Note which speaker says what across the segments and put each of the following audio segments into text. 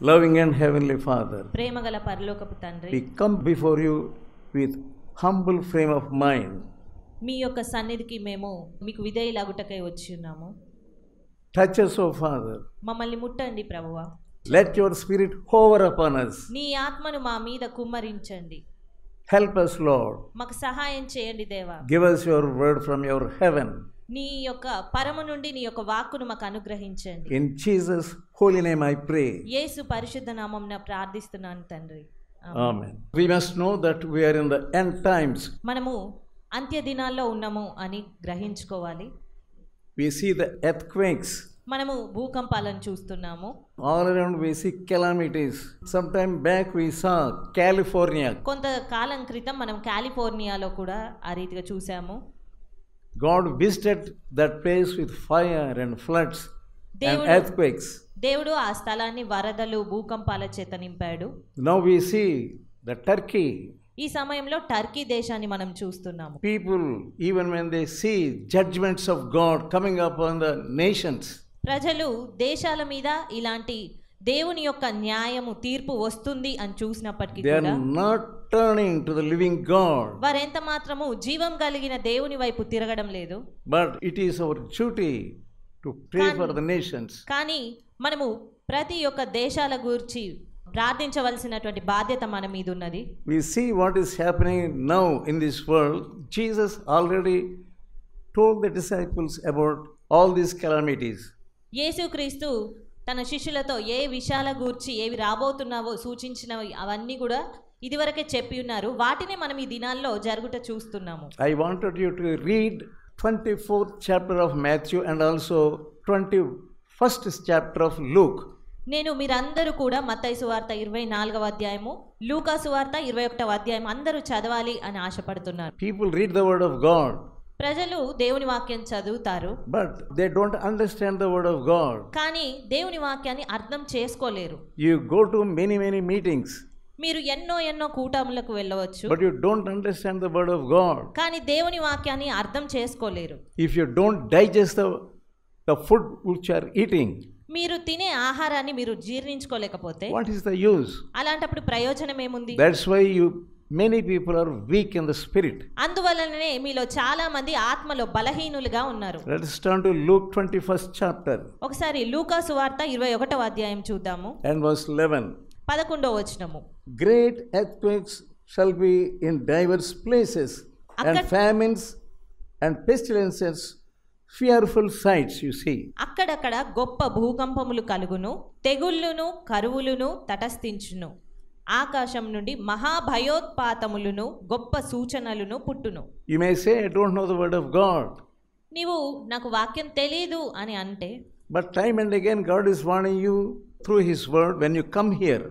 Speaker 1: Loving and Heavenly Father,
Speaker 2: ప్రేమగల పరలోకపు తండ్రి,
Speaker 1: we come before you with humble frame of mind.
Speaker 2: మీ యొక్క సన్నిధికి మేము మీకు విధేయులగుటకై వచ్చి ఉన్నాము.
Speaker 1: Touch us, O Father.
Speaker 2: మమ్మల్ని ముట్టండి ప్రభువా.
Speaker 1: Let your Spirit hover upon us.
Speaker 2: నీ ఆత్మను మా మీద కుమ్మరించండి.
Speaker 1: Help us, Lord.
Speaker 2: మాకు సహాయం చేయండి దేవా.
Speaker 1: Give us your word from your heaven.
Speaker 2: నీ యొక్క పరము నుండి నీ యొక్క వాక్కును మాకు అనుగ్రహించండి.
Speaker 1: In Jesus' holy name I pray.
Speaker 2: యేసు పరిశుద్ధ నామమున ప్రార్థిస్తున్నాను తండ్రి.
Speaker 1: Amen. We must know that we are in the end times.
Speaker 2: మనము అంత్య దినాల్లో ఉన్నాము అని గ్రహించుకోవాలి.
Speaker 1: We see the earthquakes.
Speaker 2: మనము భూకంపాలను చూస్తున్నాము.
Speaker 1: All around we see calamities. Sometime back we saw California.
Speaker 2: కొంతకాలం క్రితం మనం కాలిఫోర్నియాలో కూడా ఆ రీతిగా చూసాము.
Speaker 1: God visited that place with fire and floods and earthquakes.
Speaker 2: దేవుడు ఆ స్థలాన్ని వరదలు భూకంపాల చేత నింపాడు.
Speaker 1: Now we see the Turkey.
Speaker 2: ఈ సమయంలో టర్కీ దేశాన్ని మనం చూస్తున్నాము.
Speaker 1: People, even when they see judgments of God coming upon the nations,
Speaker 2: ప్రజలు దేశాల మీద ఇలాంటి దేవుని యొక్క న్యాయము తీర్పు వస్తుంది అని చూసినప్పటికీ
Speaker 1: they
Speaker 2: కూడా
Speaker 1: are not turning to the living God.
Speaker 2: వారెంత మాత్రము జీవం కలిగిన దేవుని వైపు తిరగడం లేదు.
Speaker 1: But it is our duty to pray for the nations.
Speaker 2: కానీ మనము ప్రతి ఒక్క దేశాల గురించి ప్రార్థించవలసినటువంటి బాధ్యత మన మీద ఉన్నది.
Speaker 1: We see what is happening now in this world. Jesus already told the disciples about all these calamities.
Speaker 2: యేసుక్రీస్తు తన శిష్యులతో ఏ విషయాల గురించి ఏవి రాబోతున్నావో సూచించినవి అవన్నీ కూడా ఇదివరకే చెప్పి ఉన్నారు. వాటిని మనం ఈ దినాల్లో జరుగుట చూస్తున్నాము.
Speaker 1: I wanted you to read 24th chapter of Matthew and also 21st chapter of Luke.
Speaker 2: నేను మీరందరూ కూడా మత్తయి సువార్త 24వ అధ్యాయము, లూకా సువార్త 21వ అధ్యాయం అందరూ చదవాలి అని ఆశపడుతున్నారు.
Speaker 1: People read the word of God.
Speaker 2: ప్రజలు దేవుని వాక్యం చదువుతారు,
Speaker 1: but they don't understand the word of God.
Speaker 2: కానీ దేవుని వాక్యాన్ని అర్థం చేసుకోలేరు.
Speaker 1: You go to many meetings.
Speaker 2: మీరు ఎన్నో కూటములకు వెళ్ళవచ్చు,
Speaker 1: but you don't understand the word of God.
Speaker 2: కానీ దేవుని వాక్యాన్ని అర్థం చేసుకోలేరు.
Speaker 1: If you don't digest the food which you are eating,
Speaker 2: మీరు తినే ఆహారాన్ని మీరు జీర్ణించుకోలేకపోతే
Speaker 1: what is the use?
Speaker 2: అలాంటప్పుడు ప్రయోజనం ఏముంది?
Speaker 1: That's why many people are weak in the spirit.
Speaker 2: అందువల్లనే మీలో చాలా మంది ఆత్మలో బలహీనులుగా ఉన్నారు.
Speaker 1: Let us turn to Luke 21st chapter.
Speaker 2: ఒకసారి లూకా సువార్త 21వ అధ్యాయం చూద్దాము.
Speaker 1: And verse 11.
Speaker 2: 11వ వచనము.
Speaker 1: Great earthquakes shall be in diverse places, and famines and pestilences, fearful sights you see.
Speaker 2: అక్కడక్కడ గొప్ప భూకంపములు కలుగును, తెగుళ్ళును కరువులును తటస్థించును, ఆకాశం నుండి మహాభయోత్పాతములను గొప్ప సూచనలను పుట్టును.
Speaker 1: You may say, I don't know the word of God.
Speaker 2: నీవు నాకు వాక్యం తెలియదు అని అంటే,
Speaker 1: but time and again God is warning you through his word when you come here.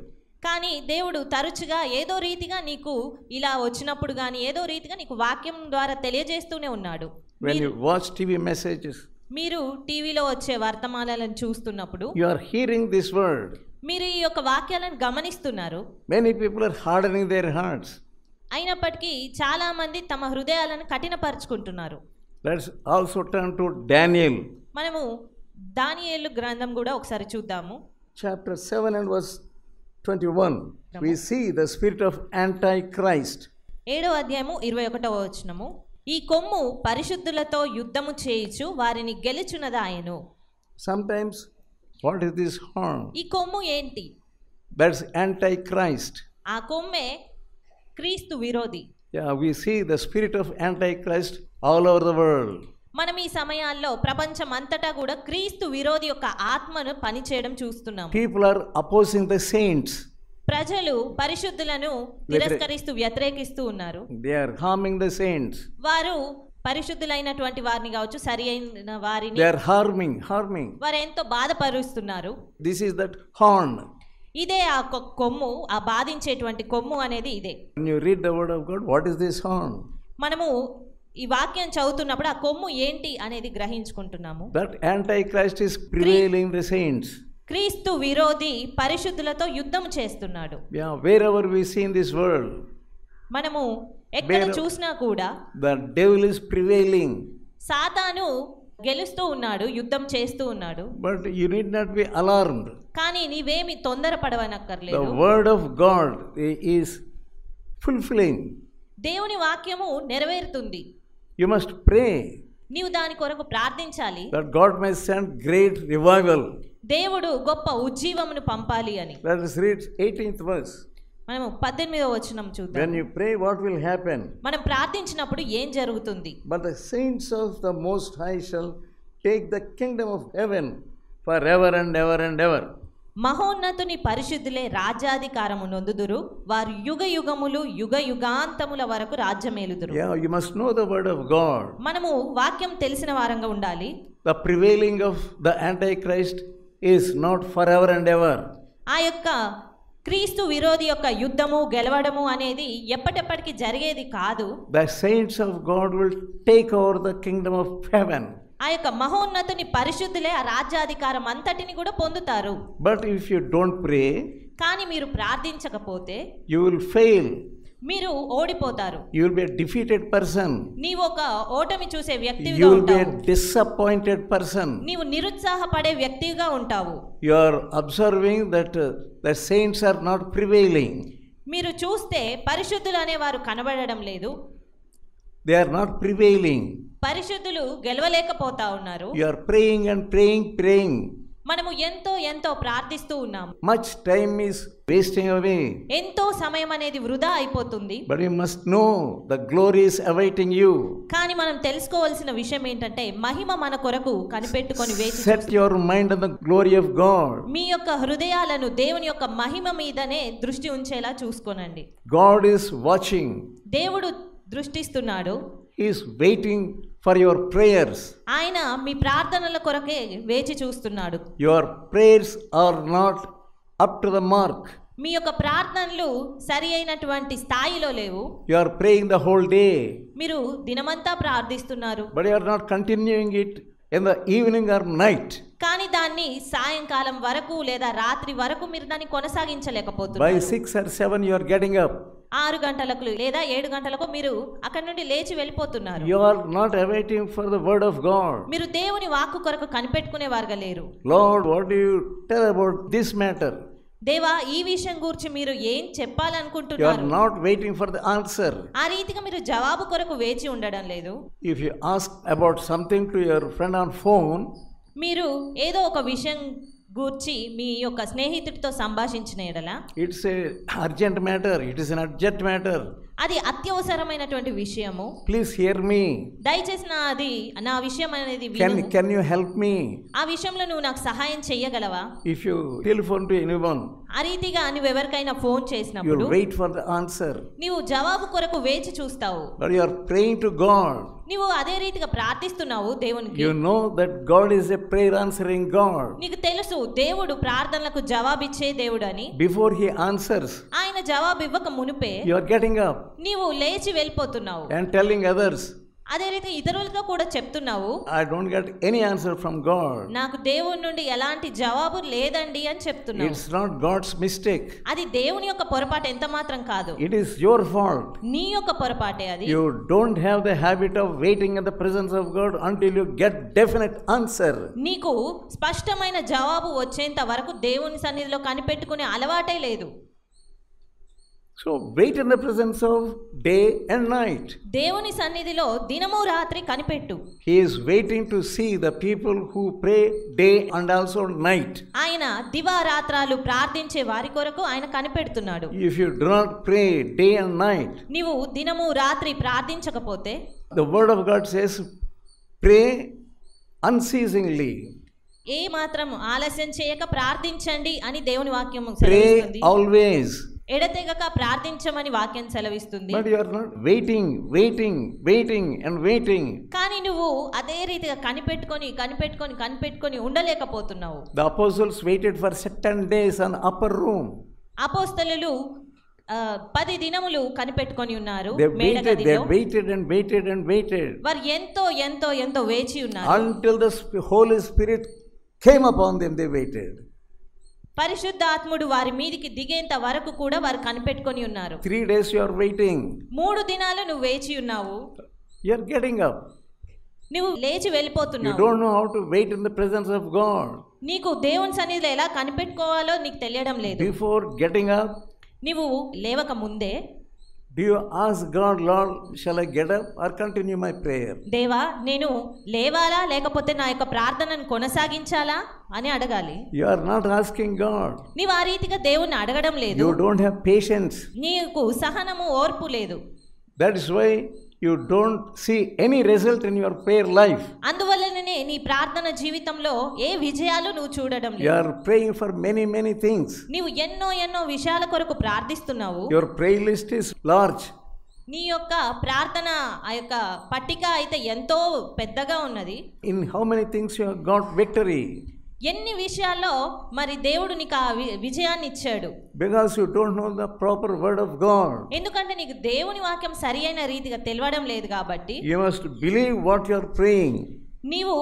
Speaker 2: కానీ దేవుడు తరచుగా ఏదో రీతిగా నీకు ఇలా వచ్చినప్పుడు కానీ ఏదో రీతిగా నీకు వాక్యం ద్వారా తెలియజేస్తూనే ఉన్నాడు.
Speaker 1: When you watch TV messages,
Speaker 2: మీరు టీవీలో వచ్చే వర్తమానాలను చూస్తున్నప్పుడు
Speaker 1: you are hearing this word.
Speaker 2: మీరు ఈ యొక్క వాక్యాలను గమనిస్తున్నారు.
Speaker 1: Many people are hardening their hearts.
Speaker 2: అయినప్పటికీ చాలా మంది తమ హృదయాలను కఠినపరుచుకుంటున్నారు.
Speaker 1: Let's also turn to Daniel.
Speaker 2: మనము దానియేలు గ్రంథం కూడా ఒకసారి చూద్దాము.
Speaker 1: Chapter 7 and verse 21. We see the spirit of Antichrist.
Speaker 2: 7వ అధ్యాయము 21వ వచనము. ఈ కొమ్ము పరిశుద్ధులతో యుద్ధము చేయుచు వారిని గెలుచునదాయను.
Speaker 1: Sometimes what is this horn?
Speaker 2: ఈ కొమ్ము ఏంటి?
Speaker 1: That's Antichrist.
Speaker 2: ఆ కొమ్మే క్రీస్తు విరోధి.
Speaker 1: Yeah, we see the spirit of Antichrist all over the world.
Speaker 2: మనం ఈ సమయాల్లో ప్రపంచం అంతటా కూడా క్రీస్తు విరోధి యొక్క ఆత్మను పనిచేయడం చూస్తున్నాం.
Speaker 1: People are opposing the saints.
Speaker 2: ప్రజలు పరిశుద్ధులను తిరస్కరిస్తూ వ్యతిరేకిస్తూ ఉన్నారు.
Speaker 1: They are harming the saints.
Speaker 2: వారు పరిశుద్ధులైనటువంటి వారిని కావచ్చు, సరి అయిన వారిని
Speaker 1: they are harming
Speaker 2: వారు ఎంతో బాధపరుస్తున్నారు.
Speaker 1: This is that horn.
Speaker 2: ఇదే ఆ కొమ్ము, ఆ బాధించేటువంటి కొమ్ము అనేది ఇదే.
Speaker 1: When you read the word of God, what is this horn?
Speaker 2: మనము ఈ వాక్యం చదువుతున్నప్పుడు ఆ కొమ్ము ఏంటి అనేది గ్రహించుకుంటున్నాము.
Speaker 1: That Antichrist is prevailing the saints.
Speaker 2: క్రీస్తు విరోధి పరిశుద్ధులతో యుద్ధం చేస్తున్నాడు.
Speaker 1: Yeah, wherever we see in this world,
Speaker 2: మనము ఎక్కడ చూసినా కూడా
Speaker 1: the devil is prevailing.
Speaker 2: సాతాను గెలుస్తూ ఉన్నాడు, యుద్ధం చేస్తూ ఉన్నాడు.
Speaker 1: But you need not be alarmed.
Speaker 2: కానీ నీవేమి తొందరపడవనక్కర్లేదు.
Speaker 1: The word of God is fulfilling.
Speaker 2: దేవుని వాక్యము నెరవేరుతుంది.
Speaker 1: You must pray
Speaker 2: నీవు దాని కొరకు ప్రార్థించాలి.
Speaker 1: that God may send great revival.
Speaker 2: దేవుడు గొప్ప ఉజ్జీవమును పంపాలి అని.
Speaker 1: Let us read 18th verse.
Speaker 2: మనము 18వ వచనం చూద్దాం.
Speaker 1: When you pray, what will happen?
Speaker 2: మనం ప్రార్థించినప్పుడు ఏం జరుగుతుంది?
Speaker 1: But the saints of the Most High shall take the kingdom of heaven forever and ever and ever.
Speaker 2: మహోన్నతుని పరిశుద్ధులే రాజ్యాధికారము నొందుదురు, వారు యుగ యుగములు యుగ యుగాంతముల వరకు రాజ్యమేలుదురు.
Speaker 1: Yeah, you must know the word of God.
Speaker 2: మనము వాక్యం తెలిసిన వారంగా ఉండాలి.
Speaker 1: The prevailing of the Antichrist is not forever and ever.
Speaker 2: ఆ యొక్క క్రీస్తు విరోధి యొక్క యుద్ధము గెలవడము అనేది ఎప్పటికీ జరిగేది కాదు.
Speaker 1: The saints of God will take over the kingdom of heaven.
Speaker 2: ఆ యొక్క మహోన్నతుని పరిశుద్ధులే ఆ రాజ్యాధికారం అంతటిని కూడా పొందుతారు.
Speaker 1: But if you don't pray,
Speaker 2: కానీ మీరు ప్రార్థించకపోతే
Speaker 1: you will fail.
Speaker 2: మీరు ఓడిపోతారు.
Speaker 1: You will be a defeated person.
Speaker 2: నీవు ఒక ఓటమి చూసే వ్యక్తిగా
Speaker 1: You will be
Speaker 2: ఉంటావు.
Speaker 1: a disappointed person.
Speaker 2: నీవు నిరుత్సాహపడే వ్యక్తిగా ఉంటావు.
Speaker 1: You are observing that the saints are not prevailing.
Speaker 2: మీరు చూస్తే పరిశుద్ధులు అనేవారు కనబడడం లేదు.
Speaker 1: They are not prevailing.
Speaker 2: పరిశుద్ధులు గెలవలేకపోతా ఉన్నారు.
Speaker 1: You are praying and praying.
Speaker 2: మనము ఎంతో ప్రార్థిస్తూ ఉన్నాము.
Speaker 1: Much time is wasting away.
Speaker 2: ఎంతో సమయం అనేది వృధా అయిపోతుంది.
Speaker 1: But you must know the glory is awaiting you.
Speaker 2: కానీ మనం తెలుసుకోవాల్సిన విషయం ఏంటంటే మహిమ మన కొరకు కనిపెట్టుకొని వేచి
Speaker 1: Set your mind on the glory of God.
Speaker 2: మీ యొక్క హృదయాలను దేవుని యొక్క మహిమ మీదనే దృష్టి ఉంచేలా చూసుకోనండి.
Speaker 1: God is watching.
Speaker 2: దేవుడు దృష్టిస్తున్నాడు.
Speaker 1: He is waiting for your prayers.
Speaker 2: ఆయన మీ ప్రార్థనల కొరకే వేచి చూస్తున్నాడు.
Speaker 1: Your prayers are not up to the mark.
Speaker 2: మీ యొక్క ప్రార్థనలు సరి అయినటువంటి స్థాయిలో లేవు.
Speaker 1: You are praying the whole day.
Speaker 2: మీరు దినమంతా ప్రార్థిస్తున్నారు.
Speaker 1: But you are not continuing it in the evening or night.
Speaker 2: కానీ దాన్ని సాయంకాలం వరకు లేదా రాత్రి వరకు మీరు దాన్ని కొనసాగించలేకపోతున్నారు.
Speaker 1: By 6 or 7 you are getting up.
Speaker 2: 6 గంటలకు లేదా 7 గంటలకు మీరు అక్కడి నుండి లేచి వెళ్ళిపోతున్నారు.
Speaker 1: You are not awaiting for the word of God.
Speaker 2: మీరు దేవుని వాక్కు కొరకు కనిపెట్టుకునే వారుగా లేరు.
Speaker 1: Lord, what do you tell about this matter?
Speaker 2: దేవా, ఈ విషయం గురించి మీరు ఏం
Speaker 1: You are
Speaker 2: చెప్పాలనుకుంటున్నారు?
Speaker 1: not waiting for the answer.
Speaker 2: ఆ రీతిగా మీరు జవాబు కొరకు వేచి ఉండడం లేదు.
Speaker 1: If you ask about something to your friend on phone,
Speaker 2: మీరు ఏదో ఒక విషయం గూర్చి మీ యొక్క స్నేహితుడితో సంభాషించిన ఎడల
Speaker 1: it's a urgent matter. It is an urgent matter.
Speaker 2: అది అత్యవసరమైనటువంటి విషయము.
Speaker 1: Please hear me.
Speaker 2: దయచేసి నా విషయం అనేది విను.
Speaker 1: Can you help me?
Speaker 2: ఆ విషయంలో నువ్వు నాకు సహాయం చేయగలవా?
Speaker 1: If you telephone to anyone,
Speaker 2: ఆ రీతిగా నువ్వు ఎవరికైనా ఫోన్
Speaker 1: you
Speaker 2: చేసినప్పుడు
Speaker 1: wait for the answer.
Speaker 2: నీవు జవాబు కొరకు వేచి చూస్తావు.
Speaker 1: But you are praying to God.
Speaker 2: నీవు అదే రీతిగా ప్రార్థిస్తున్నావు దేవునికి.
Speaker 1: You know that God is a prayer answering God.
Speaker 2: నీకు తెలుసు దేవుడు ప్రార్థనలకు జవాబిచ్చే దేవుడు అని.
Speaker 1: Before he answers,
Speaker 2: ఆయన జవాబు ఇవ్వక మునుపే
Speaker 1: you are getting up
Speaker 2: నీవు లేచి వెళ్ళిపోతున్నావు.
Speaker 1: and telling others,
Speaker 2: అదే రీతి ఇతరులతో కూడా చెప్తున్నావు,
Speaker 1: I don't get any answer from God.
Speaker 2: నాకు దేవుని నుండి ఎలాంటి జవాబు లేదండి అని చెప్తున్నావు.
Speaker 1: It's not God's mistake.
Speaker 2: అది దేవుని యొక్క పొరపాటు ఎంత మాత్రం కాదు.
Speaker 1: It is your fault.
Speaker 2: నీ యొక్క పొరపాటే అది.
Speaker 1: You don't have the habit of waiting in the presence of God until you get definite answer.
Speaker 2: నీకు స్పష్టమైన జవాబు వచ్చేంత వరకు దేవుని సన్నిధిలో కనిపెట్టుకునే అలవాటే లేదు.
Speaker 1: So wait in the presence of day and night.
Speaker 2: దేవుని సన్నిధిలో దినము రాత్రి కనిపెట్టు.
Speaker 1: He is waiting to see the people who pray day and also night.
Speaker 2: ఆయన దివారాత్రాలు ప్రార్థించే వారి కొరకు ఆయన కనిపెడుతున్నాడు.
Speaker 1: If you do not pray day and night,
Speaker 2: నీవు దినము రాత్రి ప్రార్థించకపోతే
Speaker 1: the word of God says, pray unceasingly.
Speaker 2: ఏ మాత్రం ఆలస్యం చేయక ప్రార్థించండి అని దేవుని వాక్యం
Speaker 1: Pray
Speaker 2: సెలవిస్తుంది.
Speaker 1: always.
Speaker 2: ఎడతెగక ప్రార్థించమని వాక్యం సెలవిస్తుంది.
Speaker 1: But you are not waiting and waiting.
Speaker 2: కానీ నువ్వు అదే రీతిగా కనిపెట్టుకొని ఉండలేకపోతున్నావు.
Speaker 1: The apostles waited for certain days on upper room.
Speaker 2: అపోస్తలులు 10 దినములు కనిపెట్టుకొని ఉన్నారు
Speaker 1: They
Speaker 2: మేడగదిలో.
Speaker 1: waited and waited
Speaker 2: వారు ఎంతో వేచి ఉన్నారు.
Speaker 1: until the Holy Spirit came upon them. They waited.
Speaker 2: పరిశుద్ధాత్ముడు వారి మీదికి దిగేంత వరకు కూడా వారు కనిపెట్టుకొని ఉన్నారు.
Speaker 1: 3 days you are waiting.
Speaker 2: 3 దినాలు నువ్వు వేచి ఉన్నావు.
Speaker 1: You are getting up.
Speaker 2: నువ్వు లేచి
Speaker 1: You
Speaker 2: వెళ్ళిపోతున్నావు.
Speaker 1: don't know how to wait in the presence of God.
Speaker 2: నీకు దేవుని సన్నిధిలో ఎలా కనిపెట్టుకోవాలో నీకు తెలియడం లేదు.
Speaker 1: Before getting up,
Speaker 2: నువ్వు లేవక ముందే
Speaker 1: do you ask God, Lord, shall I get up or continue my prayer?
Speaker 2: దేవా నేను లేవాలా లేకపోతే నా యొక్క ప్రార్థనను కొనసాగించాలా అని అడగాలి.
Speaker 1: You are not asking God.
Speaker 2: నీవు ఆ రీతిగా దేవుణ్ణి అడగడం లేదు.
Speaker 1: You don't have patience.
Speaker 2: నీకు సహనము ఓర్పు లేదు.
Speaker 1: That is why you don't see any result in your prayer life.
Speaker 2: అందువల్లనే నీ ప్రార్థన జీవితంలో ఏ విజయాలు నువ్వు చూడడం
Speaker 1: You
Speaker 2: లేదు.
Speaker 1: are praying for many things.
Speaker 2: నీవు ఎన్నో విషయాల కొరకు ప్రార్థిస్తున్నావు.
Speaker 1: Your prayer list is large.
Speaker 2: నీ యొక్క ప్రార్థన ఆ యొక్క పట్టిక అయితే ఎంతో పెద్దగా ఉన్నది.
Speaker 1: In how many things you have got victory?
Speaker 2: ఎన్ని విషయాల్లో మరి దేవుడు నీకు ఆ విజయాన్ని ఇచ్చాడు.
Speaker 1: Because you don't know the proper word of God.
Speaker 2: ఎందుకంటే నీకు దేవుని వాక్యం సరి అయిన రీతిగా తెలవడం లేదు కాబట్టి.
Speaker 1: You must believe what you are praying.
Speaker 2: నీవు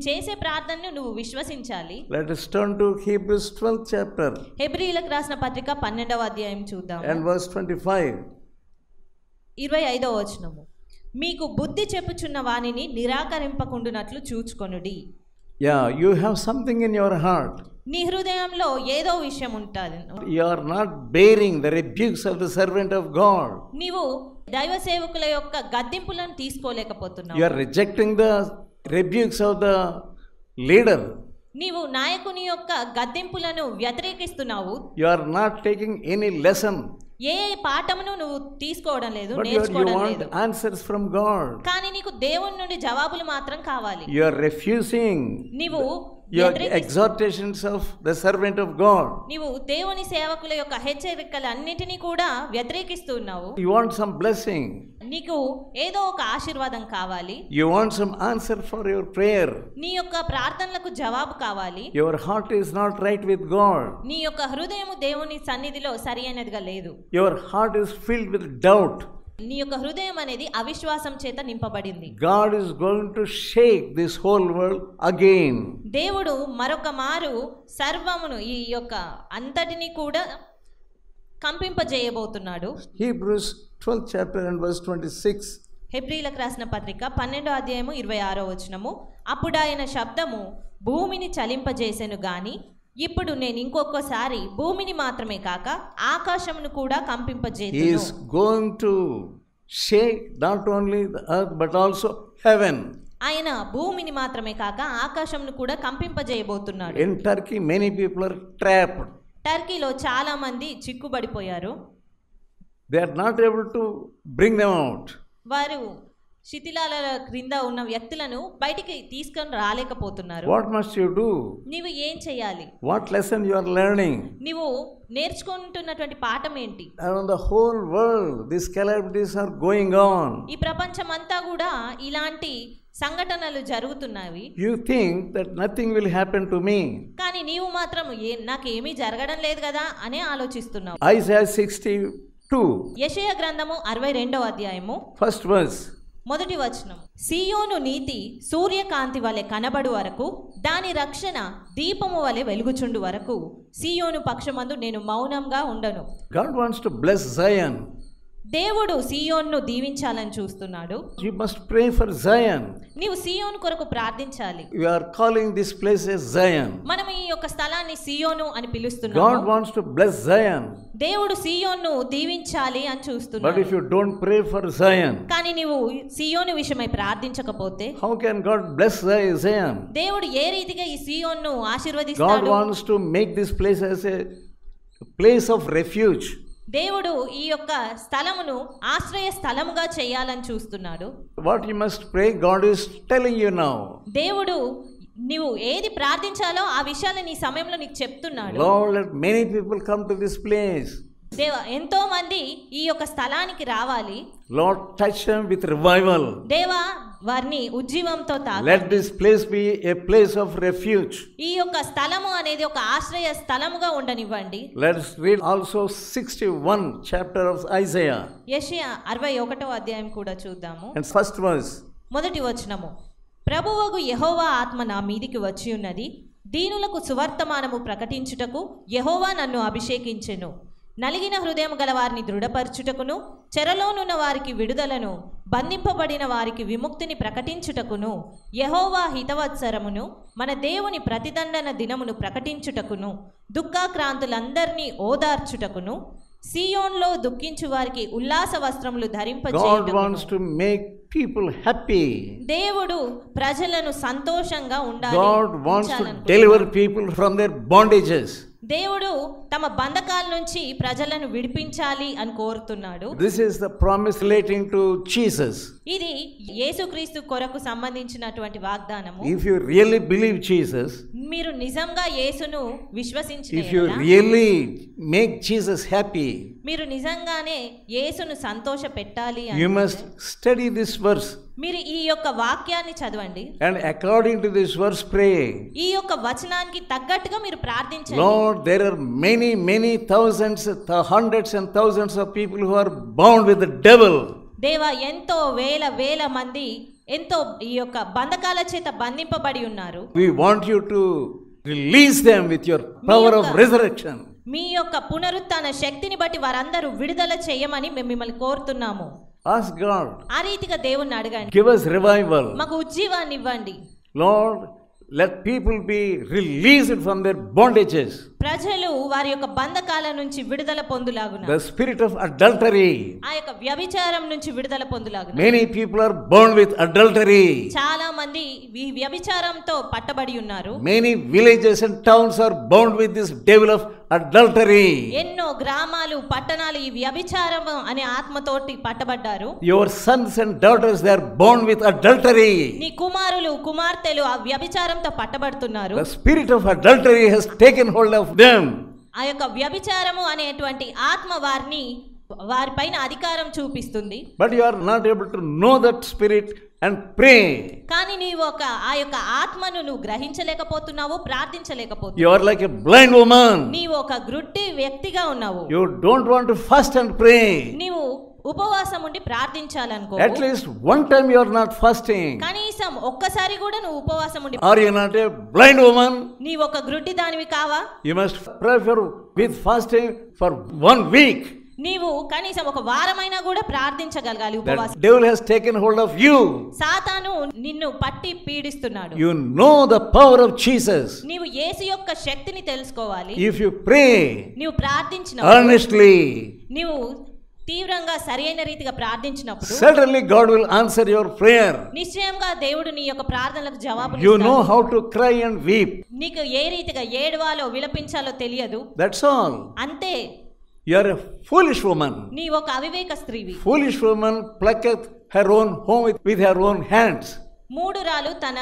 Speaker 2: చేసే ప్రార్థనను నువ్వు విశ్వసించాలి.
Speaker 1: Let us turn to Hebrews 12th chapter
Speaker 2: హెబ్రీయులకు రాసిన పత్రిక 12వ అధ్యాయం చూద్దాం.
Speaker 1: and verse 25.
Speaker 2: 25వ వచనము. మీకు బుద్ధి చెప్పుచున్న వానిని నిరాకరింపకుండునట్లు చూచుకొనుడి.
Speaker 1: Yeah, you have something in your heart.
Speaker 2: నీ హృదయంలో ఏదో విషయం ఉంటుంది.
Speaker 1: You are not bearing the rebukes of the servant of God.
Speaker 2: నీవు దైవ సేవకుల యొక్క గద్దింపులను తీసుకోలేకపోతున్నావు.
Speaker 1: You are rejecting the rebukes of the leader.
Speaker 2: నీవు నాయకుని యొక్క గద్దింపులను వ్యతిరేకిస్తున్నావు.
Speaker 1: You are not taking any lesson.
Speaker 2: ఏ పాఠమును నువ్వు తీసుకోవడం లేదు,
Speaker 1: But you
Speaker 2: నేర్చుకోవడం
Speaker 1: want
Speaker 2: లేదు.
Speaker 1: answers from God.
Speaker 2: కానీ నీకు దేవుని నుండి జవాబులు మాత్రం కావాలి.
Speaker 1: You are refusing
Speaker 2: నీవు
Speaker 1: your exhortations of the servant of God.
Speaker 2: నీవు దేవుని సేవకుల యొక్క హెచ్చరికలన్నిటినీ కూడా వ్యతిరేకిస్తున్నావు.
Speaker 1: You want some blessing.
Speaker 2: నీకు ఏదో ఒక ఆశీర్వాదం కావాలి.
Speaker 1: You want some answer for your prayer.
Speaker 2: నీ యొక్క ప్రార్థనలకు జవాబు కావాలి.
Speaker 1: Your heart is not right with God.
Speaker 2: నీ యొక్క హృదయము దేవుని సన్నిధిలో సరి అయినదిగా లేదు.
Speaker 1: Your heart is filled with doubt.
Speaker 2: నీ యొక్క హృదయం అనేది అవిశ్వాసం చేత నింపబడింది.
Speaker 1: God is going to shake this whole world again.
Speaker 2: దేవుడు మరొక మారు సర్వమును ఈ యొక్క అంతటిని కూడా కంపింపజేయబోతున్నాడు.
Speaker 1: Hebrews 12th chapter and verse 26.
Speaker 2: హెబ్రీయులకు రాసిన పత్రిక 12వ అధ్యాయము 26వ వచనము. అప్పుడు ఆయన శబ్దము భూమిని చలింపజేసెను గాని ఇప్పుడు నేను ఇంకొకసారి భూమిని మాత్రమే కాక ఆకాశమును కూడా
Speaker 1: He
Speaker 2: కంపింపజేయును.
Speaker 1: is going to shake not only the earth but also heaven.
Speaker 2: ఆయన భూమిని మాత్రమే కాక ఆకాశమును కూడా కంపింపజేయబోతున్నాడు.
Speaker 1: In Turkey, many people are trapped.
Speaker 2: టర్కీలో చాలా మంది చిక్కుబడిపోయారు.
Speaker 1: They are not able to bring them out.
Speaker 2: వారు శిథిలాల క్రింద ఉన్న వ్యక్తులను బయటికి తీసుకొని రాలేకపోతున్నారు.
Speaker 1: What must you do?
Speaker 2: నీవు ఏం చేయాలి?
Speaker 1: What lesson you are learning?
Speaker 2: నీవు నేర్చుకుంటున్నటువంటి పాఠం ఏంటి?
Speaker 1: Around the whole world, these calamities are going on.
Speaker 2: ఈ ప్రపంచమంతా కూడా ఇలాంటి సంఘటనలు జరుగుతున్నవి.
Speaker 1: You think that nothing will happen to me.
Speaker 2: కానీ నీవు మాత్రం నాకేమీ జరగడం లేదు కదా అని ఆలోచిస్తున్నావు.
Speaker 1: Isaiah 62,
Speaker 2: యెషయా గ్రంథము 62వ అధ్యాయము
Speaker 1: first verse.
Speaker 2: మొదటి వచనం. సియోను నీతి సూర్యకాంతి వలె కనబడు వరకు దాని రక్షణ దీపము వలె వెలుగుచుండు వరకు సియోను పక్షమందు నేను మౌనంగా ఉండను.
Speaker 1: God wants to bless Zion.
Speaker 2: దేవుడు సియోన్ను దీవించాలని చూస్తున్నాడు.
Speaker 1: You must pray for Zion.
Speaker 2: నీవు సియోను కొరకు ప్రార్థించాలి.
Speaker 1: We are calling this place as Zion.
Speaker 2: మనం ఈ యొక్క స్థలాన్ని సియోను అని పిలుస్తున్నాము.
Speaker 1: God wants to bless Zion.
Speaker 2: దేవుడు సియోన్ను దీవించాలి అని చూస్తున్నాడు.
Speaker 1: But if you don't pray for Zion,
Speaker 2: కానీ నీవు సియోను విషయమై ప్రార్థించకపోతే
Speaker 1: how can God bless Zion?
Speaker 2: దేవుడు ఏ రీతిగా ఈ సియోన్ను
Speaker 1: God
Speaker 2: ఆశీర్వదిస్తాడు?
Speaker 1: wants to make this place as a place of refuge.
Speaker 2: దేవుడు ఈ యొక్క స్థలమును ఆశ్రయ స్థలముగా చేయాలని చూస్తున్నాడు.
Speaker 1: What you must pray, God is telling you now.
Speaker 2: దేవుడు నీవు ఏది ప్రార్థించాలో ఆ విషయాలు నీ సమయంలో నీకు చెప్తున్నాడు.
Speaker 1: Lord, let many people come to this place.
Speaker 2: దేవా ఎంతో మంది ఈ యొక్క స్థలానికి రావాలి.
Speaker 1: Lord, touch them with revival.
Speaker 2: దేవా వారిని ఉజ్జీవంతో తాకు.
Speaker 1: Let this place be a place of refuge.
Speaker 2: ఈ యొక్క స్థలము అనేది ఒక ఆశ్రయ స్థలముగా ఉండనివ్వండి.
Speaker 1: Let us read also 61 chapter of Isaiah.
Speaker 2: యెషయా 61వ అధ్యాయం కూడా చూద్దాము.
Speaker 1: And first verse.
Speaker 2: మొదటి వచనము. ప్రభువగు యెహోవా ఆత్మ నా మీదికి వచ్చి ఉన్నది, దీనులకు సువర్తమానము ప్రకటించుటకు యెహోవా నన్ను అభిషేకించెను. నలిగిన హృదయం గల వారిని దృఢపరచుటకును, చెరలోనున్న వారికి విడుదలను, బంధింపబడిన వారికి విముక్తిని ప్రకటించుటకును, యెహోవా హితవత్సరమును, మన దేవుని ప్రతిదండన దినమును ప్రకటించుటకును, దుఃఖాక్రాంతులందరినీ ఓదార్చుటకును, సియోన్లో దుఃఖించు వారికి ఉల్లాస వస్త్రములు
Speaker 1: God
Speaker 2: ధరింపజేయుటకును.
Speaker 1: wants to make people happy.
Speaker 2: దేవుడు ప్రజలను సంతోషంగా ఉండాలి
Speaker 1: God wants to
Speaker 2: ఉంచాలనుకుంటున్నాడు.
Speaker 1: deliver people from their bondages.
Speaker 2: దేవుడు తమ బంధకాల నుంచి ప్రజలను విడిపించాలి అని కోరుతున్నాడు.
Speaker 1: This is the promise relating to Jesus.
Speaker 2: ఇది యేసుక్రీస్తు కొరకు సంబంధించినటువంటి వాగ్దానము.
Speaker 1: If you really believe Jesus,
Speaker 2: మీరు నిజంగా యేసును విశ్వసించిన
Speaker 1: if you
Speaker 2: యెడల,
Speaker 1: really make Jesus happy,
Speaker 2: మీరు నిజంగానే యేసును సంతోష పెట్టాలి
Speaker 1: you
Speaker 2: అని
Speaker 1: must study this verse
Speaker 2: మీరు ఈ యొక్క వాక్యాన్ని చదవండి.
Speaker 1: and according to this verse pray.
Speaker 2: ఈ యొక్క వచనానికి తగ్గట్టుగా మీరు ప్రార్థించండి.
Speaker 1: Lord, there are many thousands, hundreds and thousands of people who are bound with the devil.
Speaker 2: దేవా, ఎంతో వేల మంది ఎంతో ఈ యొక్క బంధకాల చేత బంధింపబడి ఉన్నారు.
Speaker 1: We want you to release them with your power of resurrection.
Speaker 2: మీ యొక్క పునరుత్థాన శక్తిని బట్టి వారందరూ విడుదల చేయమని మేము మిమ్మల్ని కోరుతున్నాము.
Speaker 1: Ask God,
Speaker 2: ఆ రీతిగా దేవుణ్ణి అడగండి.
Speaker 1: give us revival.
Speaker 2: మాకు ఉజ్జీవాన్ని ఇవ్వండి.
Speaker 1: Lord, let people be released from their bondages.
Speaker 2: ప్రజలు వారి యొక్క బంధకాల నుంచి విడుదల పొందులాగున,
Speaker 1: The spirit of adultery.
Speaker 2: ఆ యొక్క వ్యభిచారం నుంచి విడుదల పొందులాగున.
Speaker 1: Many people are bound with adultery.
Speaker 2: చాలా మంది ఈ వ్యభిచారంతో పట్టబడి ఉన్నారు.
Speaker 1: Many villages and towns are bound with this devil of adultery.
Speaker 2: ఎన్నో గ్రామాలు పట్టణాలు ఈ వ్యభిచారం అనే ఆత్మతోటి పట్టబడ్డారు.
Speaker 1: Your sons and daughters, they are bound with adultery.
Speaker 2: నీ కుమారులు కుమార్తెలు ఆ వ్యభిచారంతో పట్టబడుతున్నారు.
Speaker 1: The spirit of adultery has taken hold of them.
Speaker 2: ఆ యొక్క వ్యభిచారము అనేటువంటి ఆత్మ వారిపైన అధికారం చూపిస్తుంది.
Speaker 1: But you are not able to know that spirit and pray.
Speaker 2: కానీ నీవు ఆ యొక్క ఆత్మను నువ్వు గ్రహించలేకపోతున్నావు, ప్రార్థించలేకపోతున్నావు.
Speaker 1: You are like a blind woman.
Speaker 2: నీవు ఒక గ్రుడ్డి వ్యక్తిగా ఉన్నావు.
Speaker 1: You don't want to fast and pray.
Speaker 2: నీవు ఉపవాసం ఉండి ప్రార్థించాలనుకో.
Speaker 1: At least one time you are not fasting.
Speaker 2: కనీసం ఒక్కసారి కూడా నువ్వు ఉపవాసం ఉండి.
Speaker 1: Are you not a blind woman?
Speaker 2: నీవు ఒక గ్రుడ్డి దానివి కావా?
Speaker 1: You must pray with fasting for 1 week.
Speaker 2: నీవు కనీసం ఒక వారమైనా కూడా ప్రార్థించగలగాలి
Speaker 1: That
Speaker 2: ఉపవాసం.
Speaker 1: devil has taken hold of you.
Speaker 2: సాతాను నిన్ను పట్టి పీడిస్తున్నాడు.
Speaker 1: You know the power of Jesus.
Speaker 2: నీవు యేసు యొక్క శక్తిని తెలుసుకోవాలి.
Speaker 1: If you pray
Speaker 2: నీవు ప్రార్థించినప్పుడు,
Speaker 1: earnestly,
Speaker 2: నీవు తీవ్రంగా సరైన రీతిగా ప్రార్థించినప్పుడు,
Speaker 1: certainly God will answer your prayer.
Speaker 2: నిశ్చయంగా దేవుడు నీ యొక్క ప్రార్థనలకు జవాబును
Speaker 1: You
Speaker 2: ఇస్తాడు.
Speaker 1: know how to cry and weep.
Speaker 2: నీకు ఏ రీతిగా ఏడవాలో విలపించాలో తెలియదు.
Speaker 1: That's all.
Speaker 2: అంతే.
Speaker 1: You are a foolish woman.
Speaker 2: నీ ఒక అవివేక స్త్రీవి.
Speaker 1: Foolish woman plucketh her own home with her own hands.
Speaker 2: మూఢురాలు తన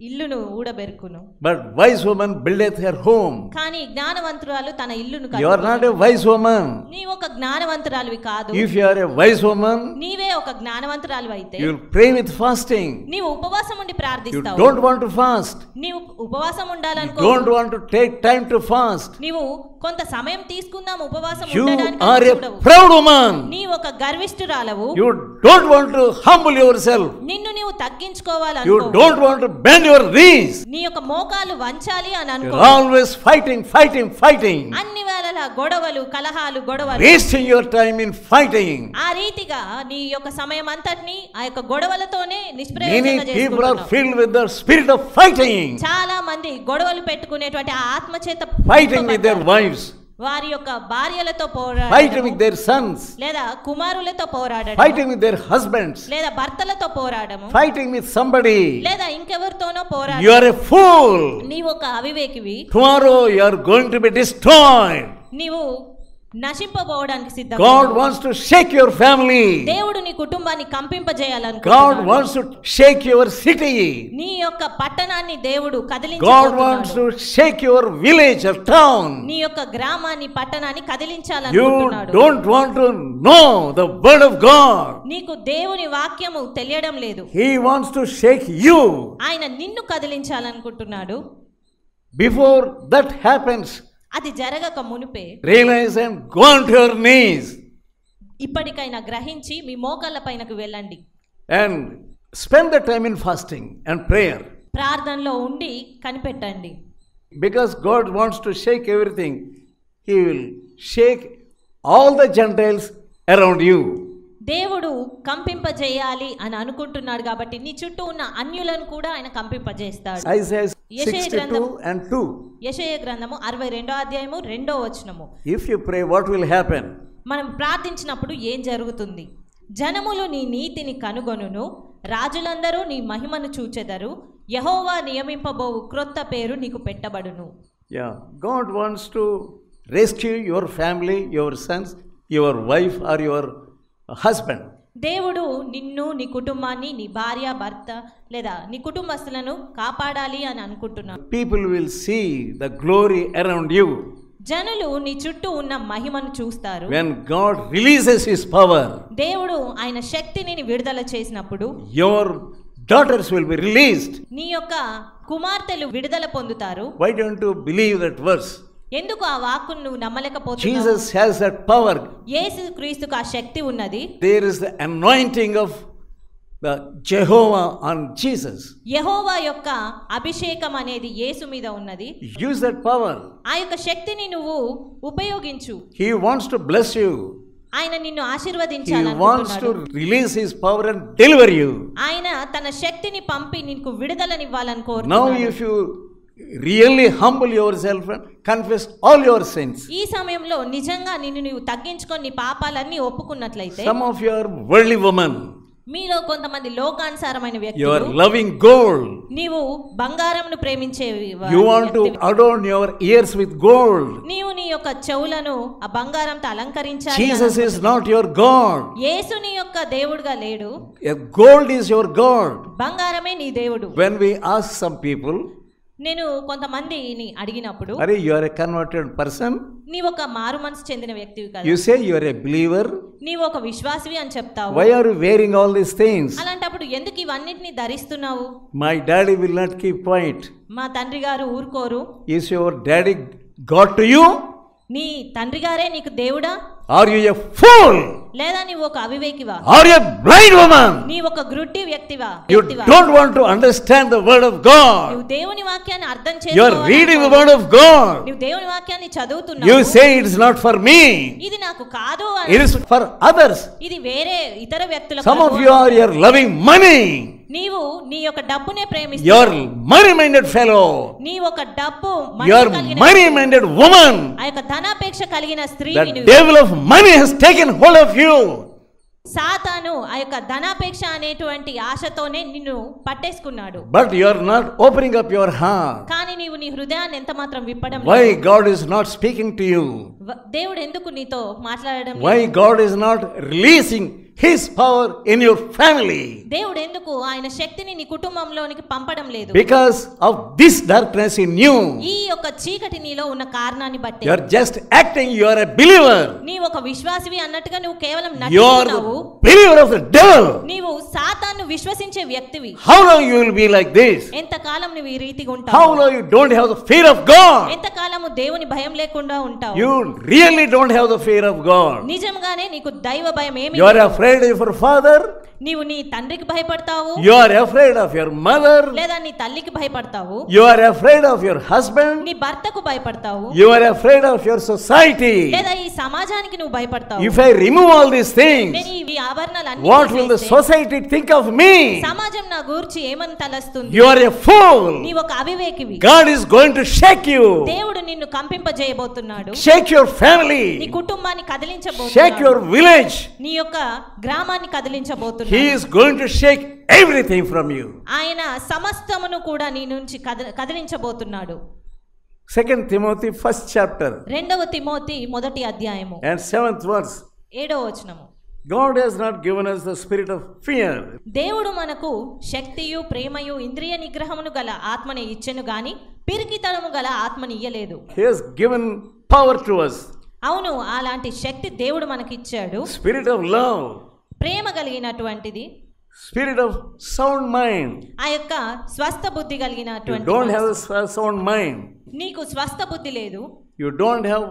Speaker 2: ఇల్లును ఊడబెరుకును,
Speaker 1: But wise woman buildeth her home.
Speaker 2: కానీ జ్ఞానవంతురాలు తన ఇల్లును
Speaker 1: You are not a wise woman.
Speaker 2: నీ ఒక జ్ఞానవంతురాలివి కాదు.
Speaker 1: If you are a wise woman,
Speaker 2: నీవే ఒక జ్ఞానవంతురాలు అయితే
Speaker 1: you will pray with fasting.
Speaker 2: నీవు ఉపవాసం ఉండి
Speaker 1: You
Speaker 2: ప్రార్థిస్తావు.
Speaker 1: don't want to fast.
Speaker 2: నీవు ఉపవాసం ఉండాలనుకో.
Speaker 1: Don't want to take time to fast.
Speaker 2: నీవు కొంత సమయం తీసుకుందాం ఉపవాసం
Speaker 1: You
Speaker 2: ఉండడానికి
Speaker 1: are a
Speaker 2: చూడవు.
Speaker 1: proud woman.
Speaker 2: నీ ఒక గర్విష్ఠురాలవు.
Speaker 1: You don't want to humble yourself.
Speaker 2: నిన్ను నీవు
Speaker 1: You
Speaker 2: తగ్గించుకోవాలనుకో.
Speaker 1: don't want to bend your knees.
Speaker 2: నీ యొక్క మోకాలు వంచాలి అని
Speaker 1: You're
Speaker 2: అనుకో.
Speaker 1: always fighting.
Speaker 2: అన్ని వేళలా గొడవలు కలహాలు గొడవలు,
Speaker 1: Wasting your time in fighting.
Speaker 2: ఆ రీతిగా నీ యొక్క సమయం అంతటిని ఆ యొక్క గొడవలతోనే
Speaker 1: Many
Speaker 2: నిష్ప్రయోజనంగా
Speaker 1: people are
Speaker 2: చేసుకుంటున్నావు.
Speaker 1: filled with the spirit of fighting.
Speaker 2: చాలా మంది గొడవలు పెట్టుకునేటువంటి ఆ ఆత్మ చేత
Speaker 1: Fighting with their wives.
Speaker 2: వారి యొక్క భార్యలతో
Speaker 1: Fighting
Speaker 2: పోరాడడం,
Speaker 1: with their sons.
Speaker 2: లేదా కుమారులతో పోరాడడం,
Speaker 1: Fighting with their husbands.
Speaker 2: లేదా భర్తలతో పోరాడము,
Speaker 1: Fighting with somebody.
Speaker 2: లేదా ఇంకెవరితోనో
Speaker 1: You
Speaker 2: పోరాడడం.
Speaker 1: are a fool.
Speaker 2: నీవు ఒక అవివేకివి.
Speaker 1: Tomorrow you are going to be destroyed.
Speaker 2: నీవు నశింపబోవడానికి సిద్ధం.
Speaker 1: God wants to shake your family.
Speaker 2: దేవుడు నీ కుటుంబాన్ని
Speaker 1: God
Speaker 2: కంపింపజేయాలనుకుంటున్నాడు.
Speaker 1: wants to shake your city.
Speaker 2: నీ యొక్క పట్టణాన్ని దేవుడు
Speaker 1: God
Speaker 2: కదిలించబోతున్నాడు.
Speaker 1: wants to shake your village or town.
Speaker 2: నీ యొక్క గ్రామాన్ని పట్టణాన్ని
Speaker 1: You
Speaker 2: కదిలించాలనుకుంటున్నాడు.
Speaker 1: don't want to know the word of God.
Speaker 2: నీకు దేవుని వాక్యము తెలియడం లేదు.
Speaker 1: He wants to shake you.
Speaker 2: ఆయన నిన్ను కదిలించాలనుకుంటున్నాడు.
Speaker 1: Before that happens,
Speaker 2: అది జరగక మునిపే
Speaker 1: realize and go on to your knees
Speaker 2: ఇప్పటికైనా గ్రహించి మీ మోకాళ్ళ పైనకు వెళ్ళండి.
Speaker 1: and spend the time in fasting and prayer.
Speaker 2: ప్రార్థనలో ఉండి కనిపెట్టండి.
Speaker 1: Because God wants to shake everything. He will shake all the Gentiles around you.
Speaker 2: దేవుడు కంపింపజేయాలి అని అనుకుంటున్నాడు కాబట్టి నీ చుట్టూ ఉన్న అన్యులను కూడా ఆయన కంపింపజేస్తాడు.
Speaker 1: Isaiah 62:2.
Speaker 2: యెషయా గ్రంథము 62వ అధ్యాయము 2వ వచనము.
Speaker 1: If you pray, what will happen?
Speaker 2: మనం ప్రార్థించినప్పుడు ఏం జరుగుతుంది? జనములు నీ నీతిని కనుగొనును, రాజులందరూ నీ మహిమను చూచెదరు, యెహోవా నియమింపబోవు క్రొత్త పేరు నీకు పెట్టబడును.
Speaker 1: Yeah, God wants to rescue your family, your sons, your wife or your husband.
Speaker 2: దేవుడు నిన్ను, నీ కుటుంబాన్ని, నీ భార్య, భర్త లేదా నీ కుటుంబస్తులను కాపాడాలి అని అనుకుంటున్నాడు.
Speaker 1: People will see the glory around you.
Speaker 2: జనులు నీ చుట్టూ ఉన్న మహిమను చూస్తారు.
Speaker 1: When God releases his power,
Speaker 2: దేవుడు ఆయన శక్తిని విడుదల చేసినప్పుడు
Speaker 1: your daughters will be released.
Speaker 2: నీ యొక్క కుమార్తెలు విడుదల పొందుతారు.
Speaker 1: Why don't you believe that verse?
Speaker 2: ఎందుకు ఆ వాక్కును నువ్వు నమ్మలేకపోతున్నావు?
Speaker 1: Jesus has that power.
Speaker 2: యేసుక్రీస్తుకు ఆ శక్తి ఉన్నది.
Speaker 1: There is the anointing of the Jehovah on Jesus.
Speaker 2: యెహోవా యొక్క అభిషేకం అనేది యేసు మీద ఉన్నది.
Speaker 1: Use that power.
Speaker 2: ఆ యొక్క శక్తిని నువ్వు ఉపయోగించు.
Speaker 1: He wants to bless you.
Speaker 2: ఆయన నిన్ను
Speaker 1: He
Speaker 2: ఆశీర్వదించాలనుకుంటున్నాడు.
Speaker 1: wants to release his power and deliver you.
Speaker 2: ఆయన తన శక్తిని పంపి నీకు విడుదలనివ్వాలని
Speaker 1: Now
Speaker 2: కోరుతున్నాడు.
Speaker 1: if you really humble yourself and confess all your sins,
Speaker 2: ఈ సమయంలో నిజంగా నిన్ను నీవు తగ్గించుకొని నీ పాపాలన్నీ ఒప్పుకున్నట్లయితే,
Speaker 1: some of you are worldly women,
Speaker 2: మీలో కొంతమంది లోకానుసారమైన
Speaker 1: you are
Speaker 2: వ్యక్తులు,
Speaker 1: loving gold,
Speaker 2: నీవు బంగారంను ప్రేమించే
Speaker 1: you want to adorn your ears with gold.
Speaker 2: నీవు నీ యొక్క చెవులను ఆ బంగారంతో అలంకరించాలి.
Speaker 1: Jesus is not your God.
Speaker 2: యేసు నీ యొక్క దేవుడుగా లేడు.
Speaker 1: Gold is your God.
Speaker 2: బంగారమే నీ దేవుడు.
Speaker 1: When we ask some people,
Speaker 2: నేను కొంతమందిని అడిగినప్పుడు,
Speaker 1: are you are a converted person?
Speaker 2: నీవు ఒక మారు మనసు చెందిన వ్యక్తివి కదా,
Speaker 1: You say you are a believer.
Speaker 2: నీవు ఒక విశ్వాసివి అని చెప్తావు.
Speaker 1: Why are you wearing all these things?
Speaker 2: అలాంటప్పుడు ఎందుకు ఇవన్నిటిని ధరిస్తున్నావు?
Speaker 1: My daddy will not keep quiet.
Speaker 2: మా తండ్రి గారు ఊరుకోరు.
Speaker 1: Is your daddy God to you?
Speaker 2: నీ తండ్రి గారే నీకు దేవుడా?
Speaker 1: Are you a fool?
Speaker 2: లేదా నీవు ఒక అవివేకివా?
Speaker 1: Are you a blind woman?
Speaker 2: నీవు ఒక గ్రుడ్డి వ్యక్తివా?
Speaker 1: You don't want to understand the word of God.
Speaker 2: నీవు దేవుని వాక్యాన్ని అర్థం
Speaker 1: You are reading the word of God.
Speaker 2: నీవు దేవుని వాక్యాన్ని చదువుతున్నావు.
Speaker 1: You say it is not for me.
Speaker 2: ఇది నాకు కాదు
Speaker 1: It is for others.
Speaker 2: ఇది వేరే ఇతర వ్యక్తులకు.
Speaker 1: Some of you are loving money.
Speaker 2: నీవు నీ యొక్క డబ్బునే
Speaker 1: You
Speaker 2: ప్రేమిస్తున్నావు.
Speaker 1: are money-minded fellow.
Speaker 2: నీవు ఒక డబ్బు
Speaker 1: You are money-minded woman.
Speaker 2: ఆ యొక్క ధనాపేక్ష కలిగిన స్త్రీ.
Speaker 1: The devil of money has taken hold of you.
Speaker 2: సాతాను ఆ యొక్క ధనాపేక్ష అనేటువంటి ఆశతోనే నిన్ను పట్టేసుకున్నాడు.
Speaker 1: But you are not opening up your heart.
Speaker 2: కానీ నీవు నీ హృదయాన్ని ఎంత మాత్రం విప్పడం
Speaker 1: Why
Speaker 2: లేదు.
Speaker 1: God is not speaking to you?
Speaker 2: దేవుడు ఎందుకు నీతో మాట్లాడడం లేదు?
Speaker 1: Why God is not releasing his power in your family?
Speaker 2: దేవుడు ఎందుకు ఆయన శక్తిని నీ కుటుంబంలోనికి పంపడం లేదు?
Speaker 1: Because of this darkness in you.
Speaker 2: ఈ యొక్క చీకటి నీలో ఉన్న కారణాన్ని బట్టి.
Speaker 1: You are just acting, you are a believer.
Speaker 2: నీవు ఒక విశ్వాసివి అన్నట్టుగా నువ్వు కేవలం
Speaker 1: You are
Speaker 2: నటిస్తున్నావు.
Speaker 1: the believer of the devil.
Speaker 2: నీవు సాతాను విశ్వసించే వ్యక్తివి.
Speaker 1: How long you will be like this?
Speaker 2: ఎంతకాలం నువ్వు ఈ రీతిగా
Speaker 1: How
Speaker 2: ఉంటావు?
Speaker 1: long you don't have the fear of God?
Speaker 2: ఎంతకాలము దేవుని భయం లేకుండా ఉంటావు?
Speaker 1: You really don't have the fear of God.
Speaker 2: నిజంగానే నీకు దైవ భయం ఏమీ
Speaker 1: You are
Speaker 2: లేదు.
Speaker 1: afraid of your father.
Speaker 2: నీవు నీ తండ్రికి భయపడతావు.
Speaker 1: You are afraid of your mother.
Speaker 2: లేదా నీ తల్లికి భయపడతావు.
Speaker 1: You are afraid of your husband.
Speaker 2: నీ భర్తకు భయపడతావు.
Speaker 1: You are afraid of your society.
Speaker 2: లేదా ఈ సమాజానికి నువ్వు భయపడతావు.
Speaker 1: If I remove all these things,
Speaker 2: నేను ఈ ఆభరణాలన్నీ
Speaker 1: what will the society think of me?
Speaker 2: సమాజం నా గురించి ఏమని తలస్తుంది?
Speaker 1: You are a fool.
Speaker 2: నీవు ఒక అవివేకివి.
Speaker 1: God is going to shake you.
Speaker 2: దేవుడు నిన్ను కంపింపజేయబోతున్నాడు.
Speaker 1: Shake your family.
Speaker 2: నీ కుటుంబాన్ని కదిలించబోతున్నాడు.
Speaker 1: Shake your village.
Speaker 2: నీ యొక్క గ్రామాన్ని కదిలించబోతున్నాడు.
Speaker 1: He is going to shake everything from you.
Speaker 2: ఆయన సమస్తమును కూడా నీ నుంచి కదిలించబోతున్నాడు.
Speaker 1: 2 Timothy 1st chapter
Speaker 2: 2వ తిమోతి 1వ అధ్యాయము
Speaker 1: and 7th verse.
Speaker 2: 7వ వచనము.
Speaker 1: God has not given us the spirit of fear.
Speaker 2: దేవుడు మనకు శక్తియు ప్రేమయు ఇంద్రియ నిగ్రహమును గల ఆత్మని ఇచ్చెను గాని పిరికితనము గల ఆత్మని ఇయ్యలేదు.
Speaker 1: He has given power to us.
Speaker 2: అవును, అలాంటి శక్తి దేవుడు మనకి ఇచ్చాడు.
Speaker 1: Spirit of love.
Speaker 2: ప్రేమ కలిగినటువంటిది.
Speaker 1: Spirit of sound mind.
Speaker 2: ఆ యొక్క స్వస్థ బుద్ధి
Speaker 1: You
Speaker 2: కలిగినటువంటి
Speaker 1: don't have
Speaker 2: మనసు.
Speaker 1: a sound mind.
Speaker 2: నీకు స్వస్థ బుద్ధి లేదు.
Speaker 1: You don't have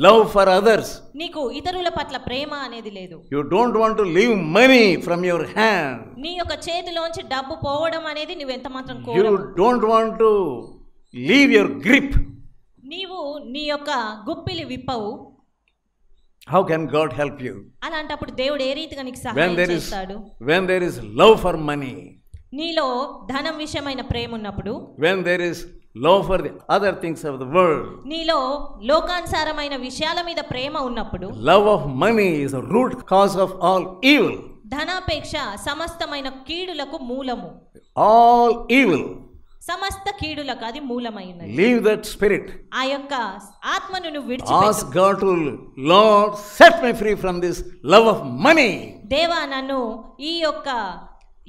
Speaker 1: love for others.
Speaker 2: నీకు ఇతరుల పట్ల ప్రేమ అనేది లేదు.
Speaker 1: You don't want to leave money from your hand.
Speaker 2: నీ యొక్క చేతిలోంచి డబ్బు పోవడం అనేది నువ్వు ఎంత మాత్రం
Speaker 1: You
Speaker 2: కోరవు.
Speaker 1: don't want to leave your grip.
Speaker 2: నీవు నీ యొక్క గుప్పిలి విప్పవు.
Speaker 1: How can God help you?
Speaker 2: అలాంటప్పుడు దేవుడు ఏ రీతిగా నీకు సహాయం చేస్తాడు?
Speaker 1: When there is love for money.
Speaker 2: నీలో ధనం విషయమైన ప్రేమ ఉన్నప్పుడు.
Speaker 1: When there is love for the other things of the world.
Speaker 2: నీలో లోకానుసారమైన విషయాల మీద ప్రేమ ఉన్నప్పుడు.
Speaker 1: Love of money is the root cause of all evil.
Speaker 2: ధనాపేక్ష సమస్తమైన కీడులకు మూలము.
Speaker 1: All evil.
Speaker 2: సమస్త కీడులకు అది మూలమైనది.
Speaker 1: Leave that spirit.
Speaker 2: ఆ యొక్క ఆత్మను నువ్వు విడిచిపెట్టు.
Speaker 1: Ask God to, Lord, set me free from this love of money.
Speaker 2: దేవా నన్ను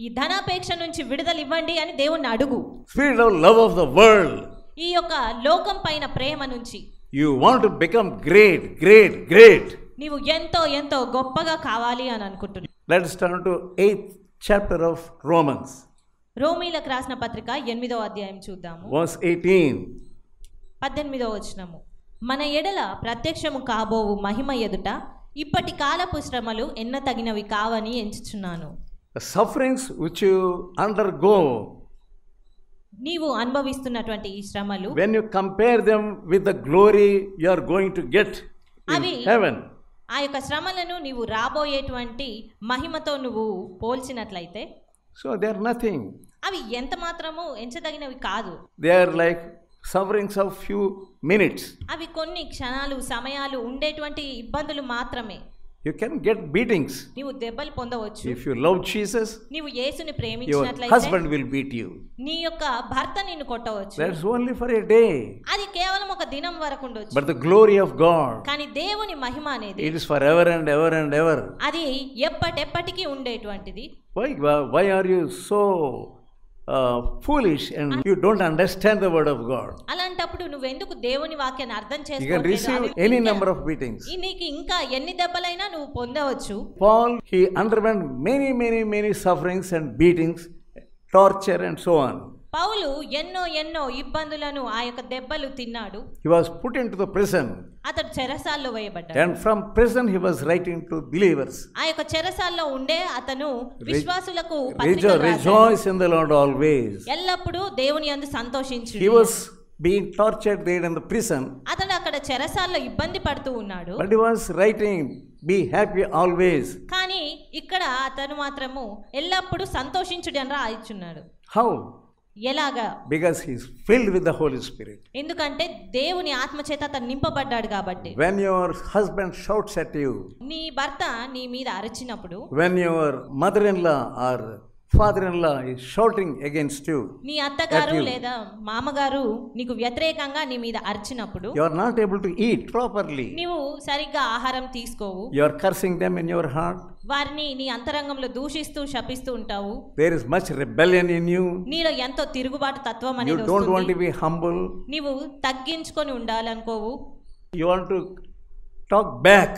Speaker 2: ఈ ధనాపేక్ష నుంచి విడుదల ఇవ్వండి అని దేవుణ్ణి అడుగు.
Speaker 1: Spirit of love of the world.
Speaker 2: ఈ యొక్క లోకం పైన ప్రేమ నుంచి.
Speaker 1: You want to become great, great, great.
Speaker 2: నీవు ఎంతో ఎంతో గొప్పగా కావాలి అని అనుకుంటున్నావు.
Speaker 1: Let's turn to 8th chapter of Romans.
Speaker 2: రోమీలకు రాసిన పత్రిక 8వ అధ్యాయం చూద్దాము.
Speaker 1: Verse 18.
Speaker 2: 18వ వచనము. మన ఎడల ప్రత్యక్షము కాబోవు మహిమ ఎదుట ఇప్పటి కాలపు శ్రమలు ఎన్నతగినవి కావని ఎంచుచున్నాను.
Speaker 1: The sufferings which you undergo,
Speaker 2: నీవు అనుభవిస్తున్నటువంటి ఈ శ్రమలు,
Speaker 1: when you compare them with the glory you are going to get in heaven,
Speaker 2: ఆ యొక్క శ్రమలను నీవు రాబోయేటువంటి మహిమతో నువ్వు పోల్చినట్లయితే,
Speaker 1: so they are nothing.
Speaker 2: అవి ఎంత మాత్రము ఎంచదగినవి కాదు.
Speaker 1: They are like sufferings of few minutes.
Speaker 2: అవి కొన్ని క్షణాలు సమయాలు ఉండేటువంటి ఇబ్బందులు మాత్రమే.
Speaker 1: You can get beatings.
Speaker 2: నీవు దెబ్బలు పొందవచ్చు.
Speaker 1: If you love Jesus,
Speaker 2: నీవు యేసుని
Speaker 1: your
Speaker 2: ప్రేమించినట్లయితే
Speaker 1: husband will beat you.
Speaker 2: నీ యొక్క భర్త నిన్ను కొట్టవచ్చు.
Speaker 1: That's only for a day.
Speaker 2: అది కేవలం ఒక దినం వరకు ఉండొచ్చు.
Speaker 1: But the glory of God,
Speaker 2: కానీ దేవుని మహిమ అనేది,
Speaker 1: it is forever and ever and ever.
Speaker 2: అది ఎప్పటికీ ఉండేటువంటిది.
Speaker 1: Why are you so foolish and you don't understand the word of God?
Speaker 2: అలాంటప్పుడు నువ్వెందుకు దేవుని వాక్యాన్ని అర్థం
Speaker 1: You can receive any number of beatings.
Speaker 2: నీకు ఇంకా ఎన్ని దెబ్బలైనా నువ్వు పొందవచ్చు.
Speaker 1: Paul, he underwent many sufferings and beatings, torture and so on.
Speaker 2: పౌలు ఎన్నో ఇబ్బందులను ఆ యొక్క దెబ్బలు తిన్నాడు.
Speaker 1: He was put into the prison.
Speaker 2: అతడు చెరసాల్లో వేయబడ్డాడు.
Speaker 1: And from prison he was writing to believers.
Speaker 2: ఆ యొక్క చెరసాల్లో ఉండే అతను విశ్వాసులకు పత్రిక రాశాడు.
Speaker 1: Rejoice in the Lord always.
Speaker 2: ఎల్లప్పుడూ దేవుని యందు సంతోషించు.
Speaker 1: He was being tortured there in the prison.
Speaker 2: అతడు అక్కడ చెరసాల్లో ఇబ్బంది పడుతూ ఉన్నాడు.
Speaker 1: But he was writing, be happy always.
Speaker 2: కానీ ఇక్కడ అతను మాత్రము ఎల్లప్పుడూ సంతోషించుడి అని రాయిచున్నాడు.
Speaker 1: How?
Speaker 2: ఎలాగా?
Speaker 1: Because he is filled with the Holy Spirit.
Speaker 2: ఎందుకంటే దేవుని ఆత్మ చేత అతను నింపబడ్డాడు కాబట్టి.
Speaker 1: When your husband shouts at you,
Speaker 2: నీ భర్త నీ మీద అరిచినప్పుడు,
Speaker 1: when your mother-in-law or father-in-law is shouting against you,
Speaker 2: నీ అత్తగారు లేదా మామగారు నీకు వ్యతిరేకంగా నీ మీద అరిచినప్పుడు,
Speaker 1: you are not able to eat properly.
Speaker 2: నీవు సరిగ్గా ఆహారం తీసుకోవు.
Speaker 1: You are cursing them in your heart.
Speaker 2: వారిని నీ అంతరంగంలో దూషిస్తూ శపిస్తూ ఉంటావు.
Speaker 1: There is much rebellion in you.
Speaker 2: నీలో ఎంతో తిరుగుబాటు తత్వం అనేది
Speaker 1: వస్తుంది. You don't want to be humble.
Speaker 2: నీవు తగ్గించుకొని ఉండాలనుకోవు.
Speaker 1: You want to talk back.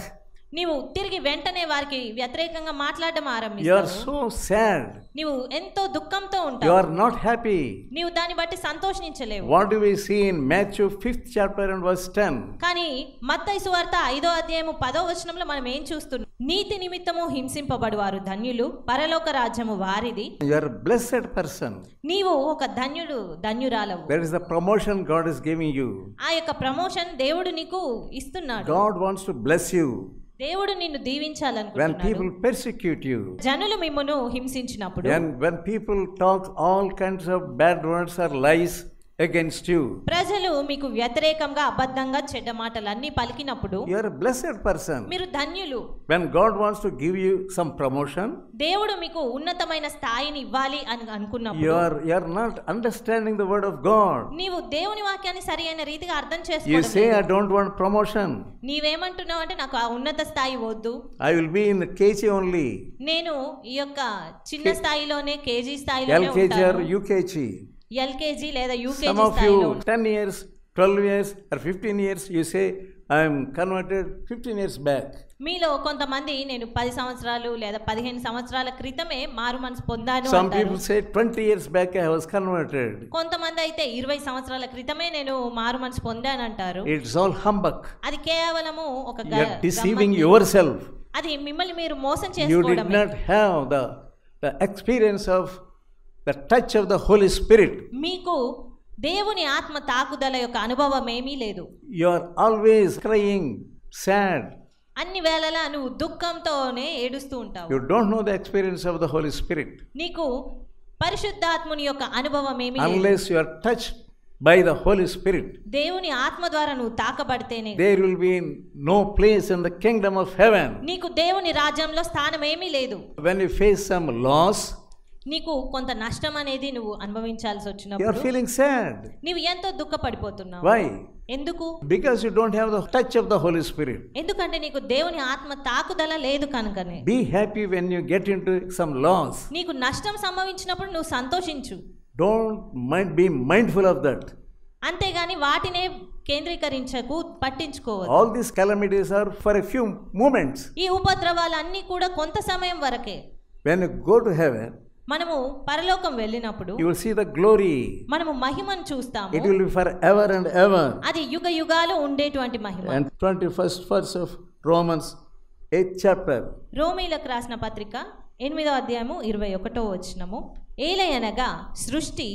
Speaker 2: నీవు తిరిగి వెంటనే వారికి వ్యతిరేకంగా మాట్లాడడం ఆరంభిస్తావు.
Speaker 1: You are so sad.
Speaker 2: నీవు ఎంతో దుఃఖంతో ఉంటావు.
Speaker 1: You are not happy.
Speaker 2: నీవు దాన్ని బట్టి సంతోషించలేవు.
Speaker 1: What do we see in Matthew 5th chapter and verse 10?
Speaker 2: కానీ మత్తయి సువార్త 5వ అధ్యాయము 10వ వచనంలో మనం ఏం చూస్తున్నాం? నీతి నిమిత్తము హింసింపబడువారు ధన్యులు, పరలోక రాజ్యము వారిది.
Speaker 1: You are a blessed person.
Speaker 2: నీవు ఒక ధన్యురాలవు.
Speaker 1: That is the promotion God is giving you.
Speaker 2: ఆ యొక్క ప్రమోషన్ దేవుడు నీకు ఇస్తున్నాడు.
Speaker 1: God wants to bless you.
Speaker 2: దేవుడు నిన్ను దీవించాలనుకుంటున్నాడు.
Speaker 1: When people persecute you,
Speaker 2: జనులు మిమ్మును హింసించినప్పుడు,
Speaker 1: when people talk all kinds of bad words or lies against you,
Speaker 2: ప్రజలు మీకు వ్యతిరేకంగా అబద్ధంగా చెడ్డ మాటలన్నీ పలికినప్పుడు,
Speaker 1: you are a blessed person.
Speaker 2: మీరు ధన్యులు.
Speaker 1: When God wants to give you some promotion,
Speaker 2: దేవుడు మీకు ఉన్నతమైన స్థాయిని ఇవ్వాలి అని అనుకున్నప్పుడు,
Speaker 1: you are not understanding the word of God.
Speaker 2: నీవు దేవుని వాక్యాన్ని సరైన రీతిగా అర్థం
Speaker 1: You
Speaker 2: చేసుకోవడం.
Speaker 1: say, I don't want promotion.
Speaker 2: నీవేమంటున్నావు అంటే నాకు ఆ ఉన్నత స్థాయి వద్దు.
Speaker 1: I will be in the KG only.
Speaker 2: నేను ఈ యొక్క చిన్న స్థాయిలోనే కేజీ స్థాయిలోనే
Speaker 1: LKG or
Speaker 2: ఉంటాను.
Speaker 1: UKG.
Speaker 2: ఎల్కేజీ లేదా
Speaker 1: Some
Speaker 2: యూకేజీ
Speaker 1: of
Speaker 2: స్థాయిలో.
Speaker 1: you 10 years, 12 years or 15 years you say I am converted 15 years back.
Speaker 2: మీలో కొంతమంది నేను 10 సంవత్సరాలు లేదా 15 సంవత్సరాల క్రితమే మారు మనసు పొందాను
Speaker 1: Some
Speaker 2: అంటారు.
Speaker 1: people say 20 years back I was converted.
Speaker 2: కొంతమంది అయితే 20 సంవత్సరాల క్రితమే నేను మారు మనసు పొందాను అంటారు.
Speaker 1: It's all humbug.
Speaker 2: అది కేవలము ఒక
Speaker 1: You are deceiving yourself.
Speaker 2: అది మిమ్మల్ని మీరు మోసం
Speaker 1: You did
Speaker 2: చేసుకోవడమే.
Speaker 1: not have the experience of the touch of the Holy Spirit.
Speaker 2: మీకు దేవుని ఆత్మ తాకుదల యొక్క అనుభవం ఏమీ లేదు.
Speaker 1: You are always crying, sad.
Speaker 2: అన్ని వేళలా నువ్వు దుఃఖంతోనే ఏడుస్తూ ఉంటావు.
Speaker 1: You don't know the experience of the Holy Spirit.
Speaker 2: నీకు పరిశుద్ధాత్ముని యొక్క అనుభవం ఏమీ లేదు.
Speaker 1: Unless you are touched by the Holy Spirit,
Speaker 2: దేవుని ఆత్మ ద్వారా నువ్వు తాకబడితేనే
Speaker 1: there will be no place in the kingdom of heaven.
Speaker 2: నీకు దేవుని రాజ్యంలో స్థానం ఏమీ లేదు.
Speaker 1: When you face some loss,
Speaker 2: నీకు కొంత నష్టం అనేది నువ్వు అనుభవించాల్సి
Speaker 1: you are
Speaker 2: వచ్చినప్పుడు
Speaker 1: feeling sad.
Speaker 2: నీవు ఎంతో దుఃఖపడిపోతున్నావు.
Speaker 1: Why?
Speaker 2: ఎందుకు?
Speaker 1: Because you don't have the touch of the Holy Spirit.
Speaker 2: ఎందుకంటే నీకు దేవుని ఆత్మ తాకుదల లేదు కనుకనే.
Speaker 1: Be happy when you get into some loss.
Speaker 2: నీకు నష్టం సంభవించినప్పుడు నువ్వు సంతోషించు.
Speaker 1: Don't be mindful of that.
Speaker 2: అంతేగాని వాటినే కేంద్రీకరించకు, పట్టించుకోవద్దు.
Speaker 1: All these calamities are for a few moments.
Speaker 2: ఈ ఉపద్రవాలన్నీ కూడా కొంత సమయం వరకే.
Speaker 1: When you go to heaven,
Speaker 2: మనము పరలోకం వెళ్ళినప్పుడు
Speaker 1: you will see the glory.
Speaker 2: మనము మహిమను చూస్తాము.
Speaker 1: It will be forever and ever.
Speaker 2: అది యుగ యుగాలు ఉండేటువంటి మహిమ.
Speaker 1: And 21st verse of Romans 8th chapter.
Speaker 2: రోమీలకు రాసిన పత్రిక 8వ అధ్యాయము 21వ వచనము. ఏలయనగా సృష్టి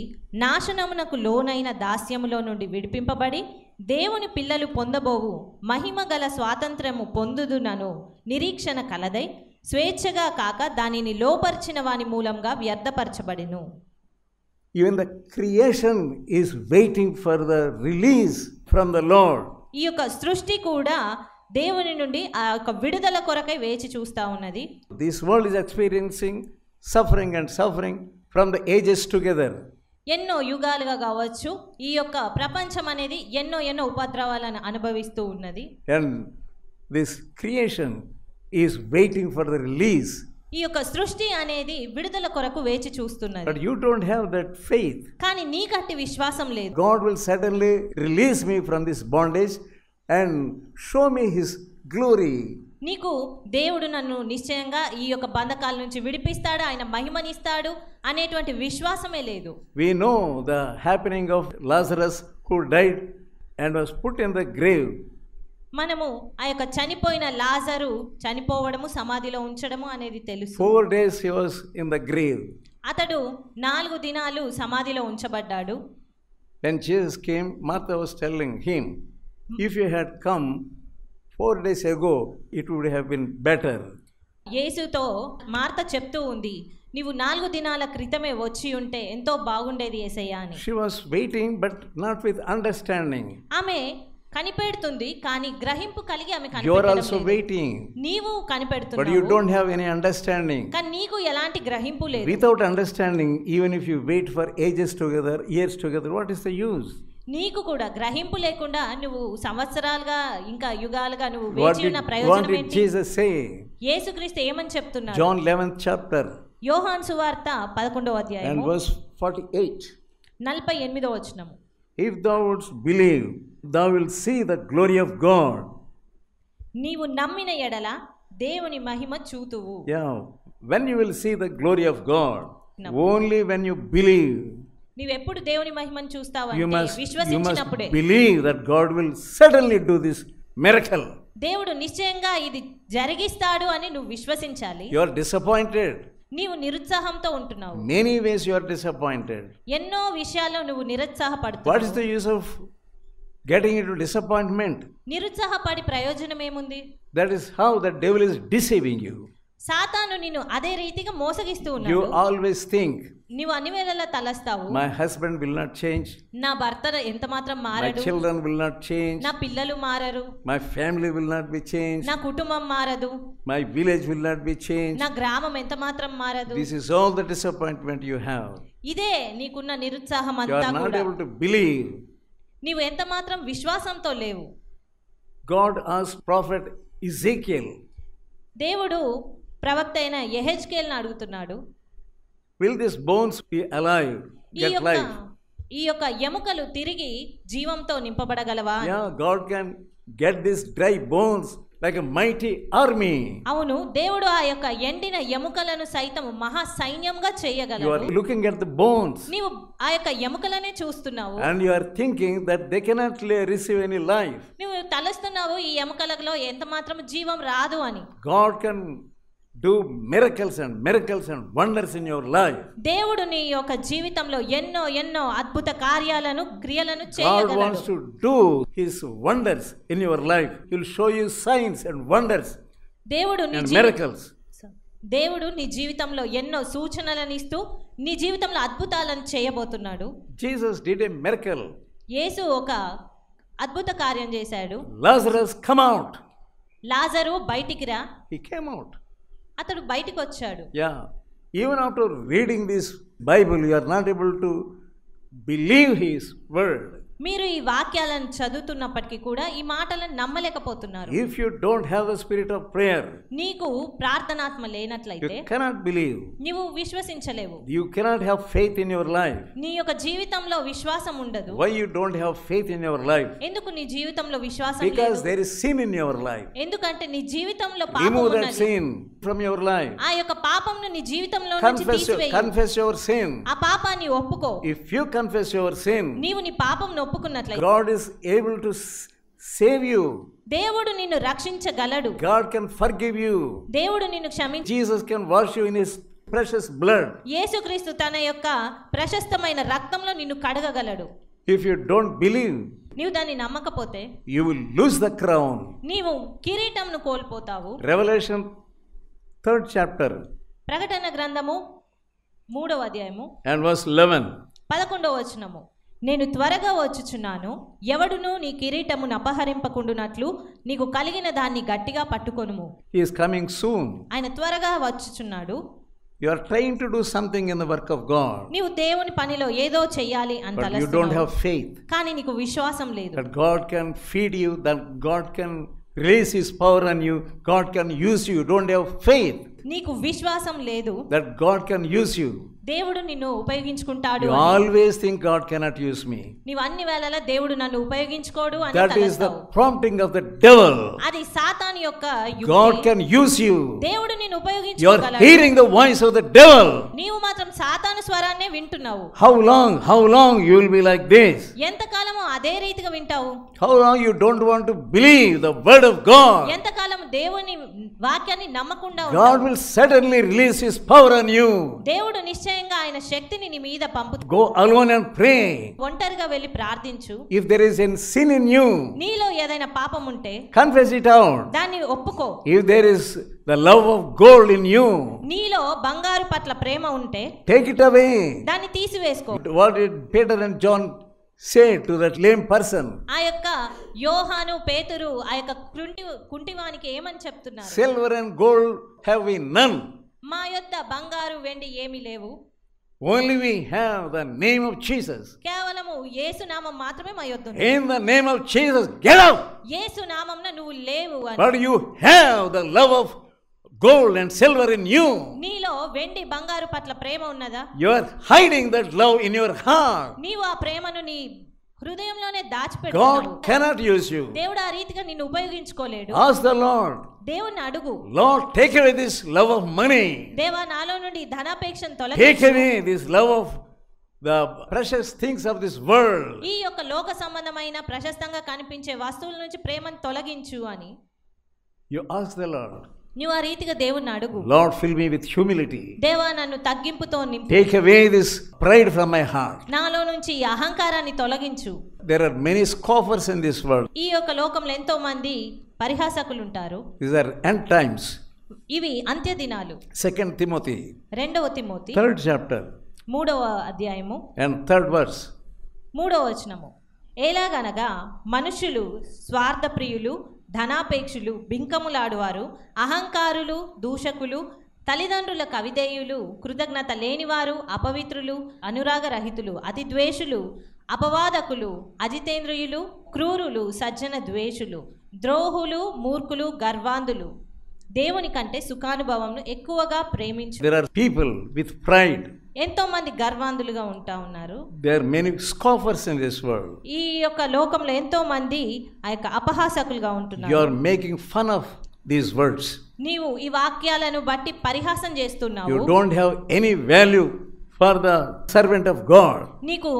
Speaker 2: నాశనమునకు లోనైన దాస్యములో నుండి విడిపింపబడి దేవుని పిల్లలు పొందబోవు మహిమ గల స్వాతంత్రము పొందుదునను నిరీక్షణ కలదై స్వేచ్ఛగా కాక దానిని లోపర్చిన వాని మూలంగా వ్యర్థపరచబడిను.
Speaker 1: Even the creation is waiting for the release from the Lord.
Speaker 2: ఈ యొక్క సృష్టి కూడా దేవుని నుండి ఆ యొక్క విడుదల కొరకై వేచి చూస్తా ఉన్నది.
Speaker 1: This world is experiencing suffering and suffering from the ages together.
Speaker 2: ఎన్నో యుగాలుగా కావచ్చు ఈ యొక్క ప్రపంచం అనేది ఎన్నో ఉపద్రవాలను అనుభవిస్తూ ఉన్నది.
Speaker 1: And this creation is waiting for the release.
Speaker 2: ఈ యొక్క సృష్టి అనేది విడుదల కొరకు వేచి చూస్తున్నది.
Speaker 1: But you don't have that faith.
Speaker 2: కానీ నీకట్టి విశ్వాసం లేదు.
Speaker 1: God will suddenly release me from this bondage and show me his glory.
Speaker 2: నీకు దేవుడు నన్ను నిశ్చయంగా ఈ యొక్క బంధకాల నుంచి విడిపిస్తాడు, ఆయన మహిమనిస్తాడు అనేటువంటి విశ్వాసమే లేదు.
Speaker 1: We know the happening of Lazarus who died and was put in the grave.
Speaker 2: మనము ఆ యొక్క చనిపోయిన లాజరు చనిపోవడము, సమాధిలో ఉంచడము అనేది తెలుసు.
Speaker 1: 4 days he was in the grave.
Speaker 2: అతడు 4 దినాలు సమాధిలో ఉంచబడ్డాడు.
Speaker 1: When Jesus came, Martha was telling him, if you had come 4 days ago, it would have been better.
Speaker 2: యేసుతో మార్త చెప్తూ ఉంది, నీవు 4 దినాల క్రితమే వచ్చి ఉంటే ఎంతో బాగుండేది యేసయ్యా అని.
Speaker 1: She was waiting but not with understanding.
Speaker 2: ఆమె కనిపెడుతుంది కానీ గ్రహింపు కలిగి ఆమె
Speaker 1: You are also
Speaker 2: కనిపెట్టడం లేదు.
Speaker 1: waiting,
Speaker 2: నీవు
Speaker 1: but you
Speaker 2: కనిపెడుతున్నావు
Speaker 1: don't have any understanding.
Speaker 2: కానీ నీకు ఎలాంటి గ్రహింపు లేదు.
Speaker 1: Without understanding, even if you wait for ages together, years together, what is the use?
Speaker 2: నీకు కూడా గ్రహింపు లేకుండా నువ్వు సంవత్సరాలుగా ఇంకా యుగాలుగా నువ్వు
Speaker 1: What
Speaker 2: వేచి
Speaker 1: did,
Speaker 2: ఉన్న
Speaker 1: what
Speaker 2: ప్రయోజనం
Speaker 1: did
Speaker 2: ఏంటి?
Speaker 1: Jesus say?
Speaker 2: యేసుక్రీస్తు ఏమని చెప్తున్నాడు?
Speaker 1: John 11th chapter
Speaker 2: యోహాను సువార్త 11వ
Speaker 1: and
Speaker 2: అధ్యాయము
Speaker 1: verse 48.
Speaker 2: 48వ వచనము.
Speaker 1: If thou wouldst believe, thou wilt see the glory of God.
Speaker 2: నీవు నమ్మిన ఎడల దేవుని మహిమ చూతువు.
Speaker 1: Yeah, when you will see the glory of God,
Speaker 2: No.
Speaker 1: only when you believe.
Speaker 2: నీవెప్పుడు దేవుని మహిమను చూస్తావు
Speaker 1: You
Speaker 2: అంటే
Speaker 1: must
Speaker 2: విశ్వసించినప్పుడే.
Speaker 1: believe that God will certainly do this miracle.
Speaker 2: దేవుడు నిశ్చయంగా ఇది జరిగిస్తాడు అని నువ్వు విశ్వసించాలి.
Speaker 1: You are disappointed.
Speaker 2: నీవు నిరుత్సాహంతో ఉంటున్నావు.
Speaker 1: Many ways you are disappointed.
Speaker 2: ఎన్నో విషయాల్లో నువ్వు
Speaker 1: What is
Speaker 2: నిరుత్సాహపడుతున్నావు.
Speaker 1: the use of getting into disappointment?
Speaker 2: నిరుత్సాహపడి ప్రయోజనం ఏముంది?
Speaker 1: That is how the devil is deceiving you.
Speaker 2: సాతాను నిన్ను అదే రీతిగా మోసగిస్తూ
Speaker 1: You
Speaker 2: ఉన్నాడు.
Speaker 1: always think,
Speaker 2: నీవు అన్ని వేళలా తలస్తావు,
Speaker 1: my husband will not change,
Speaker 2: నా భర్త ఎంత మాత్రం
Speaker 1: my
Speaker 2: మారడు,
Speaker 1: children will not change,
Speaker 2: నా పిల్లలు మారరు,
Speaker 1: my family will not be changed,
Speaker 2: నా కుటుంబం మారదు,
Speaker 1: my village will not be changed.
Speaker 2: నా గ్రామం ఎంత మాత్రం మారదు.
Speaker 1: This is all the disappointment you have.
Speaker 2: ఇదే నీకున్న నిరుత్సాహం
Speaker 1: You
Speaker 2: అంతా
Speaker 1: are not
Speaker 2: కూడా.
Speaker 1: able to believe.
Speaker 2: నీవు ఎంత మాత్రం విశ్వాసంతో లేవు.
Speaker 1: God asked prophet Ezekiel,
Speaker 2: దేవుడు ప్రవక్త అయిన యెహెజ్కేలును అడుగుతున్నాడు,
Speaker 1: will these bones be alive, get life?
Speaker 2: ఈ యొక్క ఎముకలు తిరిగి జీవంతో నింపబడగలవా?
Speaker 1: Yeah, God can get these dry bones like a mighty army.
Speaker 2: అవును, దేవుడు ఆ యొక్క ఎండిన ఎముకలను సైతం మహా సైన్యంగా
Speaker 1: You
Speaker 2: చేయగలడు.
Speaker 1: are looking at the bones
Speaker 2: నీవు ఆ యొక్క ఎముకలనే చూస్తున్నావు.
Speaker 1: and you are thinking that they cannot receive any life.
Speaker 2: నువ్వు తలస్తున్నావు ఈ ఎముకలలో ఎంత మాత్రం జీవం రాదు అని.
Speaker 1: God can do miracles and wonders in your life.
Speaker 2: దేవుడు నీ యొక్క జీవితంలో ఎన్నో అద్భుత కార్యాలను క్రియలను
Speaker 1: God
Speaker 2: చేయగలడు.
Speaker 1: wants to do his wonders in your life. He will show you signs and wonders
Speaker 2: దేవుడు నీ
Speaker 1: and miracles.
Speaker 2: దేవుడు నీ జీవితంలో ఎన్నో సూచనలను ఇస్తూ నీ జీవితంలో అద్భుతాలను చేయబోతున్నాడు.
Speaker 1: Jesus did a miracle.
Speaker 2: యేసు ఒక అద్భుత కార్యం చేశాడు.
Speaker 1: Lazarus, come out.
Speaker 2: లాజరు బయటికి రా.
Speaker 1: He came out.
Speaker 2: అతడు బయటికి వచ్చాడు.
Speaker 1: Yeah. Even after reading this Bible, you are not able to believe his word.
Speaker 2: మీరు ఈ వాక్యాలను చదువుతున్నప్పటికీ కూడా ఈ మాటలను నమ్మలేకపోతున్నారు.
Speaker 1: If you don't have a spirit of prayer,
Speaker 2: నీకు ప్రార్థనాత్మ లేనట్లయితే
Speaker 1: you cannot believe.
Speaker 2: నీవు విశ్వసించలేవు.
Speaker 1: You cannot have faith in your life.
Speaker 2: నీ యొక్క జీవితంలో విశ్వాసం ఉండదు.
Speaker 1: Why you don't have faith in your life?
Speaker 2: ఎందుకు నీ జీవితంలో విశ్వాసం
Speaker 1: Because
Speaker 2: లేదు?
Speaker 1: there is sin in your life.
Speaker 2: ఎందుకంటే నీ జీవితంలో పాపం
Speaker 1: Remove that
Speaker 2: ఉన్నది.
Speaker 1: sin from your life.
Speaker 2: ఆ యొక్క పాపంను నీ జీవితంలో నుంచి తీసివేయి.
Speaker 1: Confess your sin.
Speaker 2: ఆ పాపాన్ని ఒప్పుకో.
Speaker 1: If you confess your sin,
Speaker 2: నీవు నీ పాపంను ఒప్పుకున్నట్లయితే
Speaker 1: God is able to save you.
Speaker 2: దేవుడు నిన్ను రక్షించగలడు.
Speaker 1: God can forgive you.
Speaker 2: దేవుడు నిన్ను క్షమించ.
Speaker 1: Jesus can wash you in his precious blood.
Speaker 2: యేసుక్రీస్తు తన యొక్క ప్రశస్తమైన రక్తంలో నిన్ను కడగగలడు.
Speaker 1: If you don't believe,
Speaker 2: నీవు దాన్ని నమ్మకపోతే
Speaker 1: you will lose the crown.
Speaker 2: నీవు కిరీటంను కోల్పోతావు.
Speaker 1: Revelation 3rd chapter
Speaker 2: ప్రకటన గ్రంథము 3వ అధ్యాయము
Speaker 1: and verse 11.
Speaker 2: 11వ వచనము. నేను త్వరగా వచ్చుచున్నాను, ఎవడును నీ కిరీటమును అపహరింపకుండునట్లు నీకు కలిగిన దాన్ని గట్టిగా పట్టుకొనుము.
Speaker 1: He is coming soon.
Speaker 2: ఆయన త్వరగా వచ్చుచున్నాడు.
Speaker 1: You are trying to do something in the work of God,
Speaker 2: నీవు దేవుని పనిలో ఏదో చెయ్యాలి అని
Speaker 1: but you don't have
Speaker 2: తలస్తున్నావు.
Speaker 1: faith
Speaker 2: కానీ నీకు విశ్వాసం లేదు.
Speaker 1: that God can feed you, that God can release his power on you, God can use you. You don't have faith
Speaker 2: నీకు విశ్వాసం లేదు.
Speaker 1: that God can use you.
Speaker 2: దేవుడు నిన్ను ఉపయోగించుకుంటాడు
Speaker 1: You
Speaker 2: అని.
Speaker 1: always think God cannot use me.
Speaker 2: నీవు అన్ని వేళలా దేవుడు నన్ను ఉపయోగించుకోడు అని
Speaker 1: That is the
Speaker 2: తలస్తావు.
Speaker 1: prompting of the devil.
Speaker 2: అది సాతాను యొక్క
Speaker 1: God
Speaker 2: యుక్తి.
Speaker 1: can use you.
Speaker 2: దేవుడు నిన్ను
Speaker 1: You are
Speaker 2: ఉపయోగించుకోగలడు.
Speaker 1: hearing the voice of the devil.
Speaker 2: నీవు మాత్రం సాతాను స్వరాన్నే వింటున్నావు.
Speaker 1: How long you will be like this?
Speaker 2: ఎంతకాలము అదే రీతిగా వింటావు?
Speaker 1: How long you don't want to believe the word of God?
Speaker 2: ఎంతకాలం దేవుని వాక్యాన్ని నమ్మకుండా
Speaker 1: God
Speaker 2: ఉంటావు?
Speaker 1: will certainly release his power on you.
Speaker 2: దేవుడు నిశ్చయంగా ఆయన శక్తిని నీ మీద పంపుతాడు.
Speaker 1: Go alone and pray.
Speaker 2: ఒంటరిగా వెళ్ళి ప్రార్థించు.
Speaker 1: If there is any sin in you,
Speaker 2: నీలో ఏదైనా పాపం ఉంటే
Speaker 1: confess it out.
Speaker 2: దాన్ని ఒప్పుకో.
Speaker 1: If there is the love of gold in you,
Speaker 2: నీలో బంగారు పట్ల ప్రేమ ఉంటే
Speaker 1: take it away.
Speaker 2: దాన్ని తీసివేసుకో.
Speaker 1: What did Peter and John say to that lame person?
Speaker 2: ఆ యొక్క యోహాను పేతురు ఆ యొక్క కుంటివానికి ఏమని చెప్తున్నారు?
Speaker 1: Silver and gold have we none.
Speaker 2: మా యొద్ద బంగారు వెండి ఏమీ లేవు,
Speaker 1: Only we have the name of Jesus.
Speaker 2: కేవలము యేసు నామం మాత్రమే మా యొద్ద ఉంది.
Speaker 1: In the name of Jesus, get out.
Speaker 2: యేసు నామమున నువ్వు లేవు అని.
Speaker 1: But you have the love of gold and silver in you.
Speaker 2: నీలో వెండి బంగారు పట్ల ప్రేమ ఉన్నదా?
Speaker 1: You are hiding that love in your heart.
Speaker 2: నీవు ఆ ప్రేమను నీ హృదయంలోనే
Speaker 1: God
Speaker 2: దాచిపెట్టుకున్నావు.
Speaker 1: cannot use you.
Speaker 2: దేవుడు ఆ రీతిగా నిన్ను ఉపయోగించుకోలేడు.
Speaker 1: Ask the Lord,
Speaker 2: దేవుణ్ణి అడుగు.
Speaker 1: Lord, take away this love of money.
Speaker 2: దేవా నాలో నుండి ధనాపేక్షను
Speaker 1: Take
Speaker 2: తొలగించు.
Speaker 1: away this love of the precious things of this world.
Speaker 2: ఈ యొక్క లోక సంబంధమైన ప్రశస్తంగా కనిపించే వస్తువుల నుంచి ప్రేమను తొలగించు అని
Speaker 1: You ask the Lord,
Speaker 2: నువ్వు ఆ రీతిగా దేవుణ్ణి అడుగు.
Speaker 1: Lord, fill me with humility.
Speaker 2: దేవా నన్ను తగ్గింపుతో నింపు.
Speaker 1: Take away this pride from my heart.
Speaker 2: నాలో నుంచి ఈ అహంకారాన్ని తొలగించు.
Speaker 1: There are many scoffers in this world.
Speaker 2: ఈ యొక్క లోకంలో ఎంతో మంది పరిహాసకులు ఉంటారు.
Speaker 1: These are end times.
Speaker 2: ఇవి అంత్య దినాలు.
Speaker 1: 2 Timothy,
Speaker 2: 2వ తిమోతి
Speaker 1: 3rd chapter
Speaker 2: 3వ అధ్యాయము
Speaker 1: and 3rd verse.
Speaker 2: 3వ వచనము. ఎలాగనగా మనుషులు స్వార్థప్రియులు, ధనాపేక్షులు, బింకములాడువారు, అహంకారులు, దూషకులు, తల్లిదండ్రులకు అవిధేయులు, కృతజ్ఞత లేనివారు, అపవిత్రులు, అనురాగరహితులు, అతిద్వేషులు, అపవాదకులు, అజితేంద్రియులు, క్రూరులు, సజ్జన ద్వేషులు, ద్రోహులు, మూర్ఖులు, గర్వాంధులు, దేవుని కంటే సుఖానుభవంను ఎక్కువగా ప్రేమించు.
Speaker 1: There are people with pride.
Speaker 2: ఎంతో మంది గర్వాంధులుగా ఉంటా ఉన్నారు.
Speaker 1: There are many scoffers in this world.
Speaker 2: ఈ యొక్క లోకంలో ఎంతో మంది ఆ యొక్క అపహాసకులుగా
Speaker 1: You
Speaker 2: ఉంటున్నారు.
Speaker 1: are making fun of these words.
Speaker 2: నీవు ఈ వాక్యాలను బట్టి పరిహాసం చేస్తున్నావు.
Speaker 1: You don't have any value for the servant of God.
Speaker 2: నీకు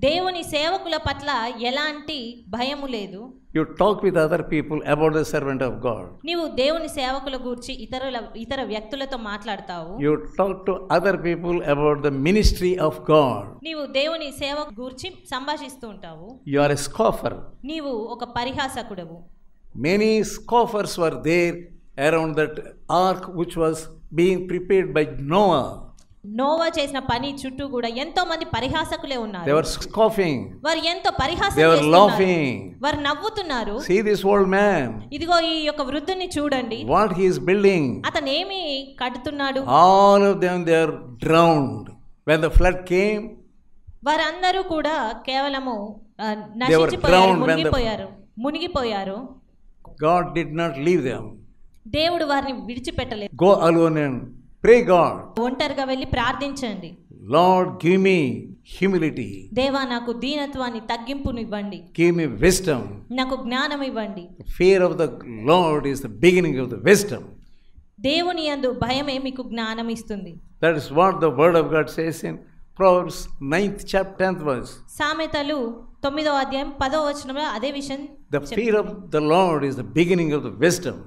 Speaker 2: దేవుని సేవకుల పట్ల ఎలాంటి భయము లేదు.
Speaker 1: You talk with other people about the servant of God.
Speaker 2: నీవు దేవుని సేవకుల గురించి ఇతర వ్యక్తులతో మాట్లాడతావు.
Speaker 1: You talk to other people about the ministry of God.
Speaker 2: నీవు దేవుని సేవ గురించి సంభాషిస్తూ ఉంటావు.
Speaker 1: You are a scoffer.
Speaker 2: నీవు ఒక పరిహాసకుడవు.
Speaker 1: Many scoffers were there around that ark which was being prepared by Noah.
Speaker 2: Noah చేసిన పని చుట్టూ కూడా ఎంతో మంది పరిహాసకులే ఉన్నారు.
Speaker 1: They were scoffing.
Speaker 2: వారు ఎంతో పరిహాసం
Speaker 1: They were
Speaker 2: చేస్తున్నారు.
Speaker 1: laughing.
Speaker 2: వారు నవ్వుతున్నారు.
Speaker 1: See this old man.
Speaker 2: ఇదిగో ఈ యొక్క వృద్ధుని చూడండి.
Speaker 1: What he is building.
Speaker 2: అతను ఏమి కడుతున్నాడు.
Speaker 1: All of them they are drowned. When the flood came,
Speaker 2: వారందరూ కూడా కేవలము నశించిపోయారు, మునిగిపోయారు.
Speaker 1: God did not leave them.
Speaker 2: దేవుడు వారిని విడిచిపెట్టలేదు.
Speaker 1: Go alone and pray God.
Speaker 2: ఒంటరిగా వెళ్ళి ప్రార్థించండి.
Speaker 1: Lord, give me humility.
Speaker 2: దేవా నాకు దీనత్వాన్ని తగ్గింపును ఇవ్వండి.
Speaker 1: Give me wisdom.
Speaker 2: నాకు జ్ఞానం ఇవ్వండి.
Speaker 1: Fear of the Lord is the beginning of the wisdom.
Speaker 2: దేవుని యందు భయమే మీకు జ్ఞానం ఇస్తుంది.
Speaker 1: That is what the word of God says in Proverbs 9th chapter 10th verse.
Speaker 2: సామెతలు 9వ అధ్యాయం 10వ వచనంలో అదే విషయం.
Speaker 1: The fear of the Lord is the beginning of the wisdom.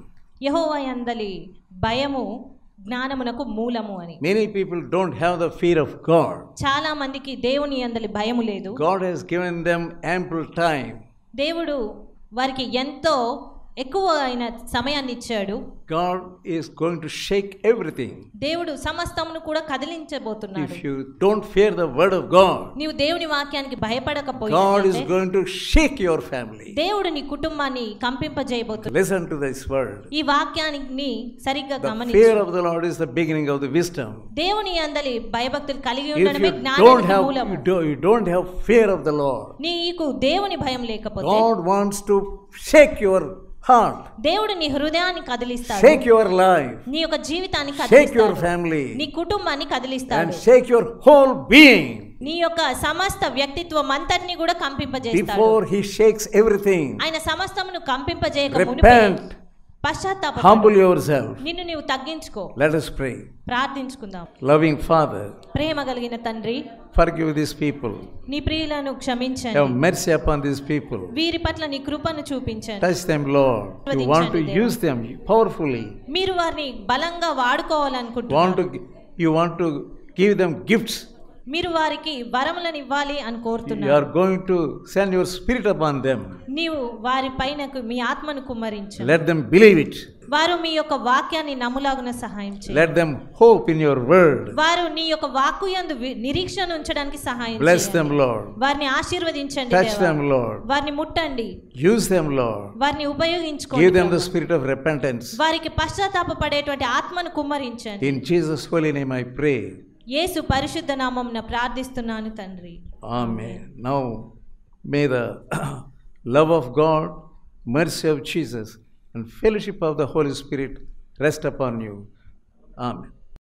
Speaker 2: యెహోవా యందలి భయము జ్ఞానమునకు మూలము అని.
Speaker 1: Many people don't have the fear of God.
Speaker 2: చాలా మందికి దేవుని యందలి భయము లేదు.
Speaker 1: God has given them ample time.
Speaker 2: దేవుడు వారికి ఎంతో ఎక్కువ అయిన సమయాన్ని ఇచ్చాడు.
Speaker 1: God is going to shake everything.
Speaker 2: దేవుడు సమస్తమును కూడా కదిలించబోతున్నాడు.
Speaker 1: If you don't fear the word of God,
Speaker 2: నీవు దేవుని వాక్యానికి భయపడకపోతే
Speaker 1: God is going to shake your family.
Speaker 2: దేవుడు నీ కుటుంబాన్ని కంపింపజేయబోతున్నాడు.
Speaker 1: Listen to this word.
Speaker 2: ఈ వాక్యాన్ని సరిగ్గా గమనించు.
Speaker 1: The fear of the Lord is the beginning of the wisdom.
Speaker 2: దేవుని యందలి భయభక్తులు కలిగి ఉండడమే
Speaker 1: If you
Speaker 2: జ్ఞానానికి మూలము.
Speaker 1: you don't have fear of the Lord,
Speaker 2: నీకు దేవుని భయం లేకపోతే
Speaker 1: God wants to shake your heart.
Speaker 2: దేవుడు నీ హృదయాన్ని కదిలిస్తాడు.
Speaker 1: Shake your life.
Speaker 2: నీ యొక్క జీవితాన్ని
Speaker 1: Shake
Speaker 2: కదిలిస్తాడు.
Speaker 1: your family.
Speaker 2: నీ కుటుంబాన్ని కదిలిస్తాడు.
Speaker 1: And shake your whole being.
Speaker 2: నీ యొక్క సమస్త వ్యక్తిత్వం అంతటిని కూడా కంపింపజేస్తాడు.
Speaker 1: Before he shakes everything,
Speaker 2: ఆయన సమస్తమును కంపింపజేయక మునుపే
Speaker 1: repent.
Speaker 2: పశ్చాత్తాపపడు.
Speaker 1: Humble yourself.
Speaker 2: నిన్ను నీవు తగ్గించుకో.
Speaker 1: Let us pray.
Speaker 2: ప్రార్థించుకుందాం.
Speaker 1: Loving Father,
Speaker 2: ప్రేమ కలిగిన తండ్రి,
Speaker 1: forgive these people.
Speaker 2: నీ ప్రియులను క్షమించండి.
Speaker 1: Have mercy upon these people.
Speaker 2: వీరి పట్ల నీ కృపను చూపించండి.
Speaker 1: Touch them, Lord. You want to use them powerfully.
Speaker 2: మీరు వారిని బలంగా వాడుకోవాలనుకుంటున్నారు.
Speaker 1: You want to give them gifts.
Speaker 2: మీరు వారికి వరములను ఇవ్వాలి అని
Speaker 1: You
Speaker 2: కోరుతున్నారు.
Speaker 1: are going to send your spirit upon them.
Speaker 2: నీవు వారి పైనకు మీ ఆత్మను కుమ్మరించు.
Speaker 1: Let them believe it.
Speaker 2: వారు మీ యొక్క వాక్యాన్ని నమ్ములాగున సహాయం చేయండి.
Speaker 1: Let them hope in your word.
Speaker 2: వారు నీ యొక్క వాక్కు యందు నిరీక్షణ ఉంచడానికి సహాయం
Speaker 1: Bless
Speaker 2: చేయండి.
Speaker 1: them, Lord.
Speaker 2: వారిని ఆశీర్వదించండి
Speaker 1: Touch
Speaker 2: దేవా.
Speaker 1: them, Lord.
Speaker 2: వారిని ముట్టండి.
Speaker 1: Use them, Lord.
Speaker 2: వారిని ఉపయోగించుకోండి.
Speaker 1: Give them the
Speaker 2: Prabhu.
Speaker 1: spirit of repentance.
Speaker 2: వారికి పశ్చాత్తాపపడేటువంటి ఆత్మను కుమ్మరించండి.
Speaker 1: In Jesus' holy name I pray.
Speaker 2: యేసు పరిశుద్ధ నామమున ప్రార్థిస్తున్నాను తండ్రి.
Speaker 1: Amen. Now may the love of God, mercy of Jesus, and fellowship of the Holy Spirit rest upon you. Amen.